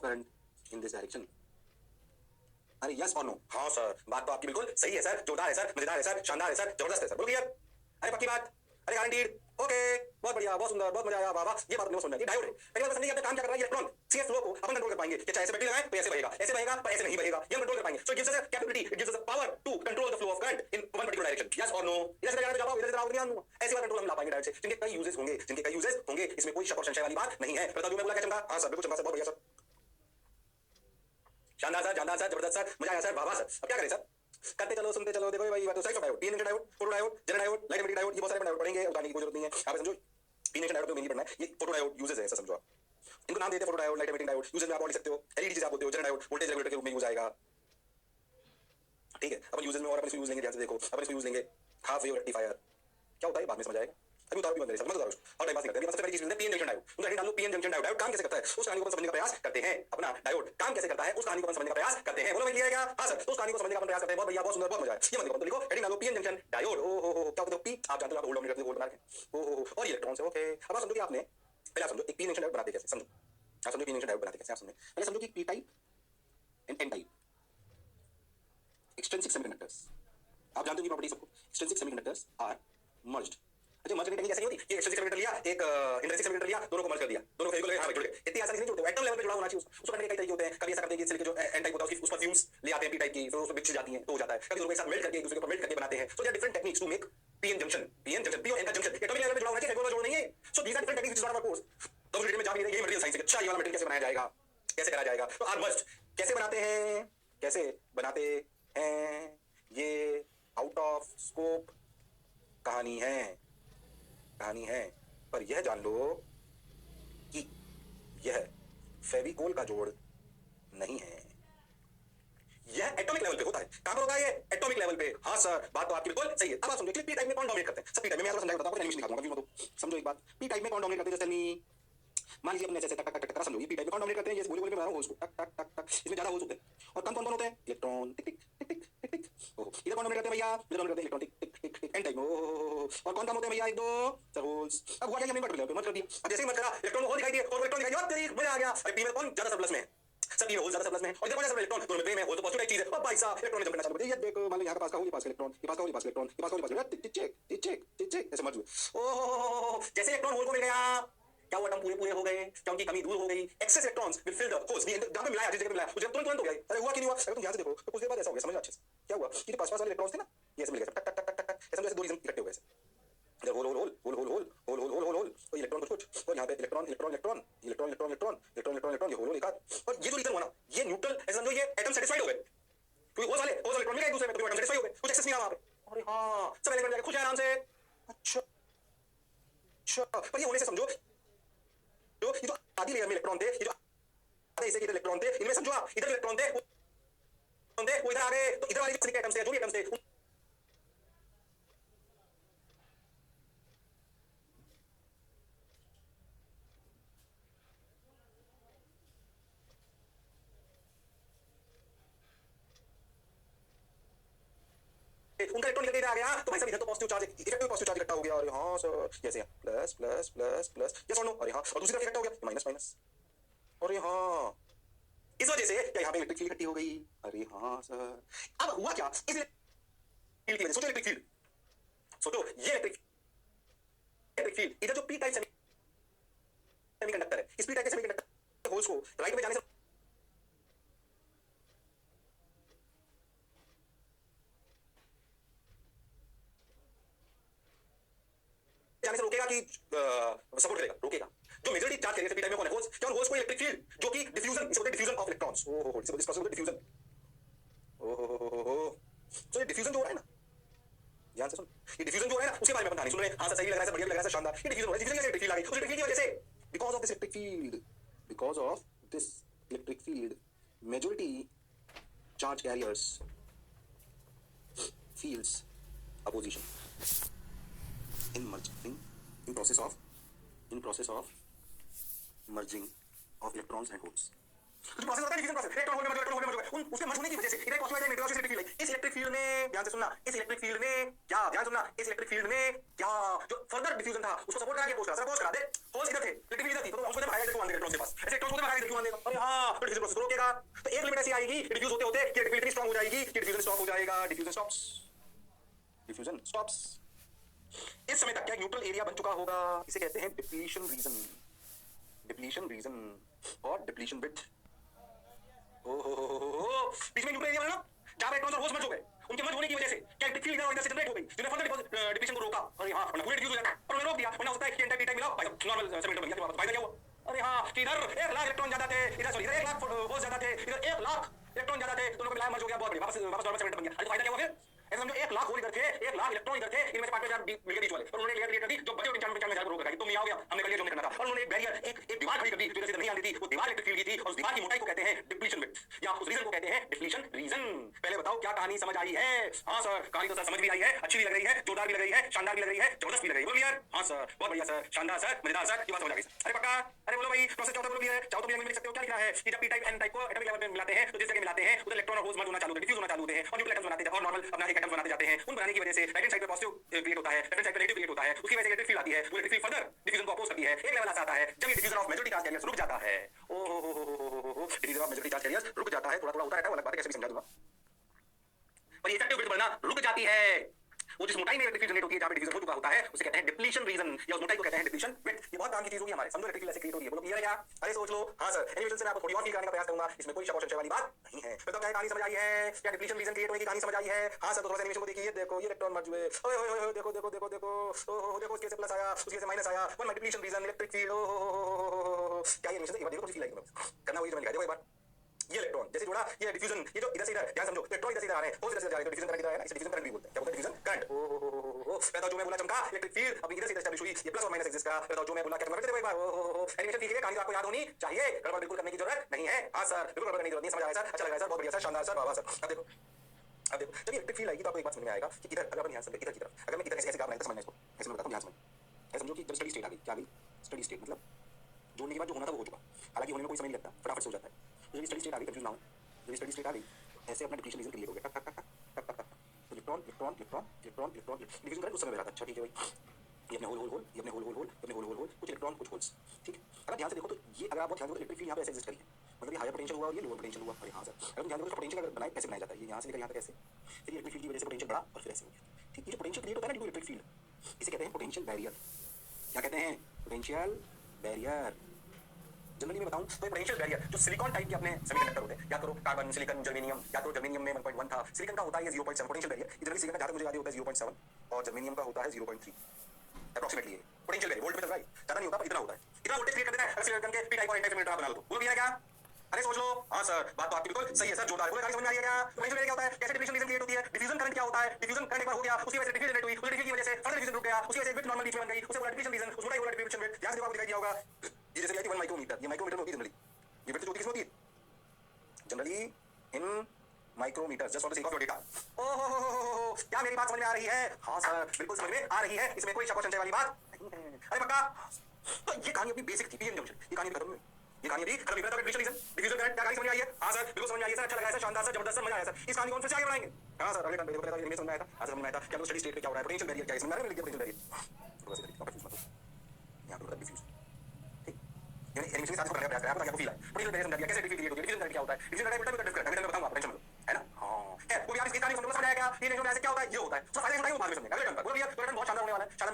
current in this direction, अरे यस और नो, हाँ सर बात तो आपकी बिल्कुल सही है सर, जोरदार है सर, मजेदार है सर, शानदार है सर, जबरदस्त है सर, बोलो क्लियर, अरे पक्की बात, अरे गारंटीड, ओके बहुत बढ़िया, बहुत सुंदर, बहुत मजा आया, वाह वाह, ये बात नहीं समझ में, ये डायोड है, पहली बात समझिए, अपना काम क्या कर रहा है, इलेक्ट्रॉन सीएस फ्लो को अपन कंट्रोल कर पाएंगे, कि चाहे ऐसे बैटरी लगाएं तो ऐसे बहेगा पर ऐसे नहीं बहेगा, ये हम कंट्रोल कर पाएंगे, so it gives us capability, it gives us power to control the flow of current in one particular direction, yes और नो, इधर से जाना जाओ, इधर से जाओ नहीं, ऐसे वाला कंट्रोल हम ला पाएंगे डायरेक्ट से, जिनके कई यूजेस होंगे, इसमें कोई शक और संशय वाली बात नहीं है, बता दूं मैं बोला क्या चंगा, हां सर बिल्कुल चंगा सर, बहुत बढ़िया सर, शानदार सर, जबरदस्त सर, मजा आया सर, वाह वाह सर, अब क्या करें सर, करते चलो सुनते चलो, देखो भाई बात तो side diode, PN junction diode, photo diode, generator diode, light emitting diode, ये बहुत सारे डायोड पढ़ेंगे, बताने की कोई जरूरत नहीं है, आप समझो पीएन जंक्शन डायोड पे मेनली पढ़ना है, ये फोटो डायोड यूजेस है, ऐसा समझो आप, इनको नाम देते हैं photo diode, light emitting diode, uses में आप और लिख सकते हो, एलईडी जिसे आप बोलते हो, जनरेटर डायोड वोल्टेज रेगुलेटर के रूप में यूज आएगा, ठीक है, अपन यूजेस में और अपन इसको यूज लेंगे, ध्यान से देखो, अपन इसको यूज लेंगे हाफ वेव रेक्टिफायर, क्या होता है बाद में समझ आएगा, अभी उतार भी बंद है समझ लो, और टाइम पास करते हैं, सबसे पहली चीज है पीएन जंक्शन डायोड, उनका हेडिंग डालो, पीएन जंक्शन डायोड काम कैसे करता है उस कहानी को समझने का प्रयास करते हैं, अपना डायोड काम कैसे करता है उस कहानी को समझने का प्रयास करते हैं, बोलो भाई क्लियर है क्या, हां सर, उस कहानी को समझने का प्रयास करते हैं, बहुत बढ़िया, बहुत सुंदर, बहुत मजा आया, ये मत लिखो, हेडिंग डालो पीएन जंक्शन डायोड, ओ हो क्या होता है पी, आप जानते हो, आप होल्ड ऑन करते हो, होल्ड मार्क है, ओ हो और इलेक्ट्रॉन से, ओके, अब आप समझो कि आपने पहले आप समझो एक पीएन जंक्शन डायोड बनाते कैसे, समझो आप समझो पीएन जंक्शन डायोड बनाते कैसे, आप समझो पहले समझो कि P type and N type extrinsic semiconductors, आप जानते हो कि प्रॉपर्टी सबको, एक्सट्रिंसिक सेमीकंडक्टर्स आर मर्ज्ड, अच्छा मर्ज करने कैसे नहीं होती, ये एक्सट्रिंसिक सेमीकंडक्टर लिया, एक इंट्रिंसिक सेमीकंडक्टर लिया, दोनों को मर्ज कर दिया, दोनों को फेविकोल हां भाई जुड़ गए, इतनी आसानी से नहीं जुड़ते, एटम लेवल पे जुड़ा होना चाहिए, उसको करने के कई तरीके होते हैं, कभी ऐसा करते हैं कि सिलिकॉन जो एन टाइप होता है उसकी उस पर फ्यूम्स ले आते हैं पी टाइप की, फिर उसमें बिछड़ जाती हैं तो हो जाता है, कभी दोनों एक साथ मेल्ट करके एक दूसरे को मेल्ट करके बनाते हैं, so there are different techniques to make PN junction, P और एन का जंक्शन, एटॉमिक लेवल पे जुड़ा होना चाहिए, रेगुलर जोड़ नहीं है, so these are different techniques which is not our course, तो उस में जा भी नहीं, ये मटेरियल साइंस है, अच्छा ये वाला मटेरियल कैसे बनाया जाएगा, कैसे करा जाएगा, तो आर मस्ट कैसे बनाते हैं ये आउट ऑफ स्कोप कहानी है, पर यह जान लो कि यह फेविकोल का जोड़ नहीं है, यह एटॉमिक लेवल पे होता है, कहां पर होता है ये एटॉमिक लेवल पे, हाँ सर बात तो आपकी बिल्कुल सही है, अब आप समझो कि पी टाइप में कौन डोमिनेट करते हैं, सब पी टाइप में, मैं आपको समझाऊंगा, बताऊंगा एनिमेशन दिखाऊंगा, तो समझो एक बात, पी टाइप में कौन डोमिनेट करते हैं, जैसे मान लीजिए अपने जैसे टक टक टक टक समझो, ये पी टाइप में कौन डोमिनेट करते हैं, ये गोले गोले में बना रहा हूं होल्स को, टक टक टक टक, इसमें ज्यादा होल्स होते हैं, और कम कौन होते हैं, इलेक्ट्रॉन टिक टिक टिक टिक टिक टिक, ओहो इधर कौन डोमिनेट करते हैं भैया, इधर डोमिनेट करते हैं इलेक्ट्रॉन टिक टिक टिक टिक, एन टाइप में, ओहो और कौन कम होते हैं भैया, एक दो सर होल्स, अब हुआ क्या, हमने मत कर दिया, अब जैसे ही मत करा इलेक्ट्रॉन को होल दिखाई दिए और इलेक्ट्रॉन दिखाई दिया, तेरी मजा आ गया, अरे पी में कौन ज्यादा सरप्लस में है, सब ये होल ज्यादा सरप्लस में, और इधर कौन ज्यादा इलेक्ट्रॉन, दोनों में प्रेम है, वो तो पॉजिटिव चीज है, अब भाई साहब इलेक्ट्रॉन ने जंप करना चालू कर दिया, ये देखो मान लो यहां के पास का होल, ये पास का इलेक्ट्रॉन, ये पास का होल, ये पास का इलेक्ट्रॉन, ये पास का होल, ये पास का टिक टिक ऐसे मर्ज हुए, ओहो जैसे इलेक्ट्रॉन होल को मिल गया, क्या वो एटम पूरे हो गए, क्या उनकी कमी दूर हो गई, excess electrons will fill the holes, जहां पे मिलाया जिस जगह पे मिलाया उस जगह तुरंत हो गया, अरे हुआ कि नहीं हुआ, अगर तुम ध्यान से देखो तो कुछ देर बाद ऐसा हो गया, समझ अच्छे से क्या हुआ, कि पास वाले इलेक्ट्रॉन्स थे ना, ये ऐसे मिल गए, टक टक टक टक टक, ऐसे जैसे दो रीजन इकट्ठे हो गए, इधर hole hole hole hole hole hole hole hole hole hole, और इलेक्ट्रॉन कुछ और यहाँ पे electron electron electron electron electron electron electron electron ये होल होल एक आध, और ये जो रीजन हुआ ना, ये न्यूट्रल, ऐसा समझो ये एटम सेटिस्फाइड हो गए, क्योंकि होल वाले इलेक्ट्रॉन मिल गए एक दूसरे में, तो एटम सेटिस्फाइड हो गए, कुछ एक्सेस नहीं आ वहां पे, अरे हां सब एलिमेंट जाके खुश है आराम से, अच्छा अच्छा, पर ये होने से समझो जो ये जो आधी लेयर में इलेक्ट्रॉन थे, ये जो आधे हिस्से के इलेक्ट्रॉन थे, इनमें समझो आप इधर इलेक्ट्रॉन थे थे वो इधर आ गए, तो इधर वाले जो एटम्स थे, जो भी एटम्स थे, उनका इलेक्ट्रॉन निकल के आ गया, तो भाई साहब इधर तो positive charge, effective positive charge इकट्ठा हो गया। अरे हाँ सर, जैसे plus plus plus plus, yes और नो, अरे हाँ, और दूसरी तरफ इकट्ठा हो गया माइनस माइनस, अरे हाँ, इस वजह से क्या यहाँ पे इलेक्ट्रिक फील्ड इकट्ठी हो गई। अरे हाँ सर, अब हुआ क्या इस फील्ड की वजह, सोचो इलेक्ट्रिक फील्ड, सोचो ये इलेक्ट्रिक फील्ड इधर जो पी टाइप सेमीकंडक्टर है, इस पी टाइप के सेमीकंडक्टर होल्स को राइट में जाने से रोकेगा कि सपोर्ट करेगा, रोकेगा। जो majority charge carrier P type में कौन है, होल्स, क्या होल्स को इलेक्ट्रिक फील्ड जो कि डिफ्यूजन, इसे बोलते हैं डिफ्यूजन ऑफ इलेक्ट्रॉन्स, ओहो इसे बोलते हैं डिफ्यूजन, ओहो, तो ये डिफ्यूजन जो हो रहा है ना, ध्यान से सुन, ये डिफ्यूजन जो हो रहा है ना, उसके बारे में अपन कहानी सुन रहे हैं। हाँ सर, सही लग रहा है सर, बढ़िया लग रहा है सर, शानदार, ये डिफ्यूजन हो रहा है, डिफ्यूजन कैसे इलेक्ट्रिक फील्ड आ गई, उस इलेक्ट्रिक फील्ड की वजह से, because of this electric field, because of this electric field, majority charge carriers feels opposition in merging, in process of merging of electrons and holes। तो प्रोसेस होता है डिवीजन प्रोसेस, इलेक्ट्रॉन होल में इलेक्ट्रॉन होल में उसके मर्ज होने की वजह से इधर पॉजिटिव आइडेंटिटी इलेक्ट्रिक फील्ड है। इस इलेक्ट्रिक फील्ड में ध्यान से सुनना, इस इलेक्ट्रिक फील्ड में क्या, ध्यान सुनना, इस इलेक्ट्रिक फील्ड में क्या, जो फर्दर डिफ्यूजन था उसको सपोर्ट करा के पोस्ट करा, सर पोस्ट करा दे, होल्स इधर थे, इलेक्ट्रिक फील्ड इधर थी, तो उसको भागा इलेक्ट्रॉन आने इलेक्ट्रॉन के पास, ऐसे इलेक्ट्रॉन को भागा इधर क्यों आने, अरे हां, तो डिफ्यूजन प्रोसेस रोकेगा। तो एक लिमिट ऐसी आएगी डिफ्यूज होते होते कि इलेक्ट्रिक फील्ड इतनी स्ट्रांग हो जाएगी कि डिफ्यूजन स्टॉप हो जाएगा, डिफ्यूजन स्टॉप्स, डिफ्यूजन स्टॉप्स। इस समय तक क्या न्यूट्रल एरिया बन चुका होगा, इसे कहते हैं डिप्लीशन रीजन, डिप्लीशन रीजन और डिप्लीशन विड्थ। ओहो, बीच में न्यूट्रल एरिया बना, जहां इलेक्ट्रॉन्स और होल्स मर्ज हो गए, उनके मर्ज होने की वजह से क्या इलेक्ट्रिक फील्ड इधर से जनरेट हो गई, जिन्होंने फर्दर डिप्लीशन को रोका। अरे हां, वरना पूरे डिफ्यूज हो जाता, और उन्होंने रोक दिया, वरना होता है कि एंटी टाइप मिला, भाई नॉर्मल सेमीकंडक्टर बन गया, वापस फायदा क्या हुआ। अरे हां, कि इधर 1 लाख इलेक्ट्रॉन ज्यादा थे, इधर सॉरी इधर 1 लाख होल्स ज्यादा थे, इधर 1 लाख इलेक्ट्रॉन ज्यादा थे, दोनों को मिलाया मर्ज हो गया, बहुत बढ़िया, वापस नॉर्मल सेमीकंडक्टर बन गया। अरे फायदा क्या हुआ फिर, ऐसा समझो 1 लाख होल इधर थे, 1 लाख इलेक्ट्रॉन इधर थे, इनमें से 5,000 मिल गए बीच वाले, और उन्होंने लेयर क्रिएट कर दी जो बचे 95,000 को रोक रखा है। तुम यहाँ हो गया, हमने कर लिया जो हमने करना था, और उन्होंने एक बैरियर, एक दीवार खड़ी कर दी जो इधर नहीं आती थी, वो दीवार इलेक्ट्रिक फील्ड की थी, और उस दीवार की मोटाई को कहते हैं डिप्लीशन विड्थ, या उस रीजन को कहते हैं डिप्लीशन रीजन। पहले बताओ क्या कहानी समझ आई है? हाँ सर, कहानी तो सर समझ भी आई है, अच्छी भी लग रही है, जोरदार भी लग रही है, शानदार भी लग रही है, जबरदस्त भी लग रही है, बोलो क्लियर? हाँ सर, बहुत बढ़िया सर, शानदार सर, मजेदार सर, ये बात समझ आ गई सर। अरे पक्का, अरे बोलो भाई, प्रोसेस क्या होता है बोलो क्लियर? चाहो तो भी लिख सकते हो, क्या लिखना है कि जब पी टाइप एन टाइप को एटॉमिक लेवल पे मिलाते हैं, तो जिस जगह मिलाते हैं उधर इलेक्ट्रॉन और होल्स मर्ज होना चालू होते हैं, डिफ्यूज होना चालू होते हैं, और न्यूक्लियर एटम्स बनाते हैं, और नॉर्मल अपना एक एटम्स बनाते जाते हैं। उन बनाने की वजह से राइट हैंड साइड पे पॉजिटिव क्रिएट होता है, लेफ्ट हैंड साइड पे नेगेटिव क्रिएट होता है, उसकी वजह से इलेक्ट्रिक फील्ड आती है, वो इलेक्ट्रिक फील्ड फर्दर डिफ्यूजन को अपोज करती है, एक लेवल ऐसा आता है जब ये diffusion of majority charge carriers रुक जाता है। ओ हो, diffusion of majority charge carriers रुक जाता है, थोड़ा थोड़ा होता रहता है, अलग बात है, कैसे भी समझा दूंगा, और ये इफेक्टिव विड्थ बढ़ना रुक जाती है। वो जिस मोटाई में इलेक्ट्रिक फील्ड जनरेट होती है, जहां पे डिफ्यूजन हो चुका होता है, उसे कहते हैं डिप्लीशन रीजन, या उस मोटाई को कहते हैं डिप्लीशन विड्थ। ये बहुत काम की चीज होगी हमारे, समझो इलेक्ट्रिक फील्ड ऐसे क्रिएट हो रही है, बोलो क्लियर है क्या? अरे सोच लो। हाँ सर, एनिमेशन से मैं आपको थोड़ी और फील कराने का प्रयास करूंगा, इसमें कोई शक और संशय वाली बात नहीं है। तो क्या कहानी समझ आई है? क्या डिप्लीशन रीजन क्रिएट होने की कहानी समझ आई है? हाँ सर, तो थोड़ा सा एनिमेशन को देखिए, देखो ये इलेक्ट्रॉन मर्ज हुए, ओए ओए ओए, देखो देखो देखो देखो, ओहो देखो, इसके से प्लस आया, उसके से माइनस आया, one depletion region electric field, ओहो क्या ये एनिमेशन देखो, देखो फील आएगी, करना वही जो मैंने दिखाया, देखो एक बार ये इलेक्ट्रॉन जैसे जुड़ा, ये डिफ्यूजन, ये जो इधर से इधर, ध्यान समझो, इलेक्ट्रॉन इधर से इधर आ रहे हैं, होल्स इधर से जा रहे हैं, तो डिफ्यूजन करंट इधर आया ना, इसे डिफ्यूजन करंट भी बोलते हैं। क्या बोलते हैं? Diffusion current. ओहो, पहले जो मैं बोला चमका, इलेक्ट्रिक फील्ड अब इधर से इधर एस्टैब्लिश हुई, ये प्लस और माइनस एग्जिस्ट का। पहले जो मैं बोला क्या देखो एक बार, ओहो एनिमेशन ठीक है, कहानी आपको याद होनी चाहिए, गड़बड़ बिल्कुल करने की जरूरत नहीं है। हां सर, बिल्कुल गड़बड़ करने की जरूरत नहीं, समझ आया सर, अच्छा लगा सर, बहुत बढ़िया सर, शानदार सर, वाह सर। अब देखो जब ये इलेक्ट्रिक फील्ड आएगी तो आपको एक बात समझ में आएगा कि इधर अगर अपन ध्यान से इधर की तरफ, अगर मैं इधर ऐसे ग्राफ बनाता समझना इसको, ऐसे मैं बताता हूं, ध्यान समझ, ऐसे समझो कि जब स्टडी स्टेट आ गई, क्या आ गई? स्टडी स्टेट मतलब जोड़ने के बाद जो होना था वो हो चुका, हालांकि होने में कोई समय नहीं लगता, फटाफट से हो जाता है। तो जब स्टडी स्टेट आ गई, कंफ्यूज ना हो, जब स्टडी स्टेट आ गई ऐसे अपना डिप्लीशन रीजन क्रिएट हो गया, टक टक टक टक टक टक, तो electron electron electron electron electron division current उस समय हो रहा था। अच्छा ठीक है भाई, ये अपने होल होल होल, ये अपने होल होल होल, अपने होल होल होल, कुछ इलेक्ट्रॉन कुछ होल्स, ठीक है। अगर ध्यान से देखो तो ये, अगर आप बहुत ध्यान दो तो इलेक्ट्रिक फील्ड यहाँ पे ऐसे एग्जिस्ट करी है, मतलब ये हायर पोटेंशियल हुआ और ये लोअर पोटेंशियल हुआ। अरे हाँ सर, अगर तुम ध्यान दो तो पोटेंशियल अगर बनाए कैसे बनाया जाता है, ये यहाँ से लेकर यहाँ तक ऐसे, फिर ये इलेक्ट्रिक फील्ड की वजह से पोटेंशियल बढ़ा और फिर ऐसे हो गया, ठीक। ये जो पोटेंशियल क्रिएट होता है ना ड्यू इलेक्ट्रिक फील्ड, इसे कहते हैं पोटेंशियल बैरियर। क्या कहते हैं? Potential barrier. जनरली मैं बताऊं तो पोटेंशियल बैरियर जो सिलिकॉन टाइप के अपने सेमीकंडक्टर होते हैं, या करो कार्बन, सिलिकॉन, जर्मेनियम, या तो जर्मेनियम में 1.1 था, सिलिकॉन का होता है 0.7 पोटेंशियल बैरियर। जनरली सिलिकॉन का ज्यादा मुझे याद होता है 0.7 और जर्मेनियम का होता है 0.3 अप्रॉक्सीमेटली। ये पोटेंशियल बैरियर वोल्ट में चल रहा है, ज्यादा नहीं होता पर इतना होता है, इतना वोल्टेज क्रिएट कर देता है। अगर सिलिकॉन के पी टाइप और एन टाइप सेमीकंडक्टर बना लो तो बोलो क्लियर है क्या? अरे सोच लो। हाँ सर, बात तो आपकी बिल्कुल सही है सर, जोरदार। बोलो समझ में आ रही है क्या? पोटेंशियल बैरियर क्या होता है, कैसे डिफ्यूजन रीजन क्रिएट होती है, डिफ्यूजन करंट क्या होता है, डिफ्यूजन करंट एक बार हो गया, उसकी वजह से डिफ्यूजन जनरेट हुई, उस डिफ्यूजन की वजह से फर्दर डिफ्यूजन रुक गया, उसकी वजह से विड्थ नॉर्मल बीच में बन गई, उसे बोला डिफ्यूजन रीजन, उसको बोला डिफ्यूजन विड्थ। ध्यान से आपको दिखाई दिया होगा ये जैसे आई थी 1 माइक्रोमीटर, ये माइक्रोमीटर में होती है जनरली, ये विड्थ जो होती है किसमें होती है? Generally in micrometre just for the sake of your data. ओहो, क्या मेरी बात समझ में आ रही है? हाँ सर, बिल्कुल समझ में आ रही है, इसमें कोई शक और संशय वाली बात नहीं है। अरे पक्का? तो ये कहानी अपनी बेसिक थी, पीएम जंक्शन। ये कहानी खत्म हुई, ये कहानी अभी खत्म हुई। डिफरेंशियल रीजन, डिफ्यूजन करंट, क्या कहानी समझ में आई है? हाँ सर, बिल्कुल समझ में आई है सर, अच्छा लगा है सर, शानदार सर, जबरदस्त सर, मजा आया सर। इस कहानी को हम फिर से आगे बढ़ाएंगे। हाँ सर, अगले टाइम पे बताइए, समझ में आया था? हाँ सर, समझ में आया था। क्या स्टडी स्टेट पे क्या हो रहा है, पोटेंशियल बैरियर क्या है, इसमें मैंने लिख दिया पोटेंशियल बैरियर। थोड़ा सा कंफ्यूज मत हो, यहाँ पे डिफ्यूज, ठीक, यानी एनिमेशन के साथ इसको करने का प्रयास करें, आपको क्या फील है? पोटेंशियल बैरियर समझा दिया, कैसे डिफ्यूज क्रिएट होती है, डिफ्यूजन करंट क्या होता है, डिफ्यूजन करंट उल्टा भी डिफरेंट है, मैं बताऊंगा, टेंशन मत लो, है ना? हाँ, है वो भी आप इसकी कहानी समझ में आया क्या? ये नहीं समझ में आया क्या होता है, ये होता है। तो फायदा उठाइए, वो बाद में समझेंगे, अगले टर्न पर। बोल भैया, अगला टर्न बहुत शानदार होने वाला है, शानदार।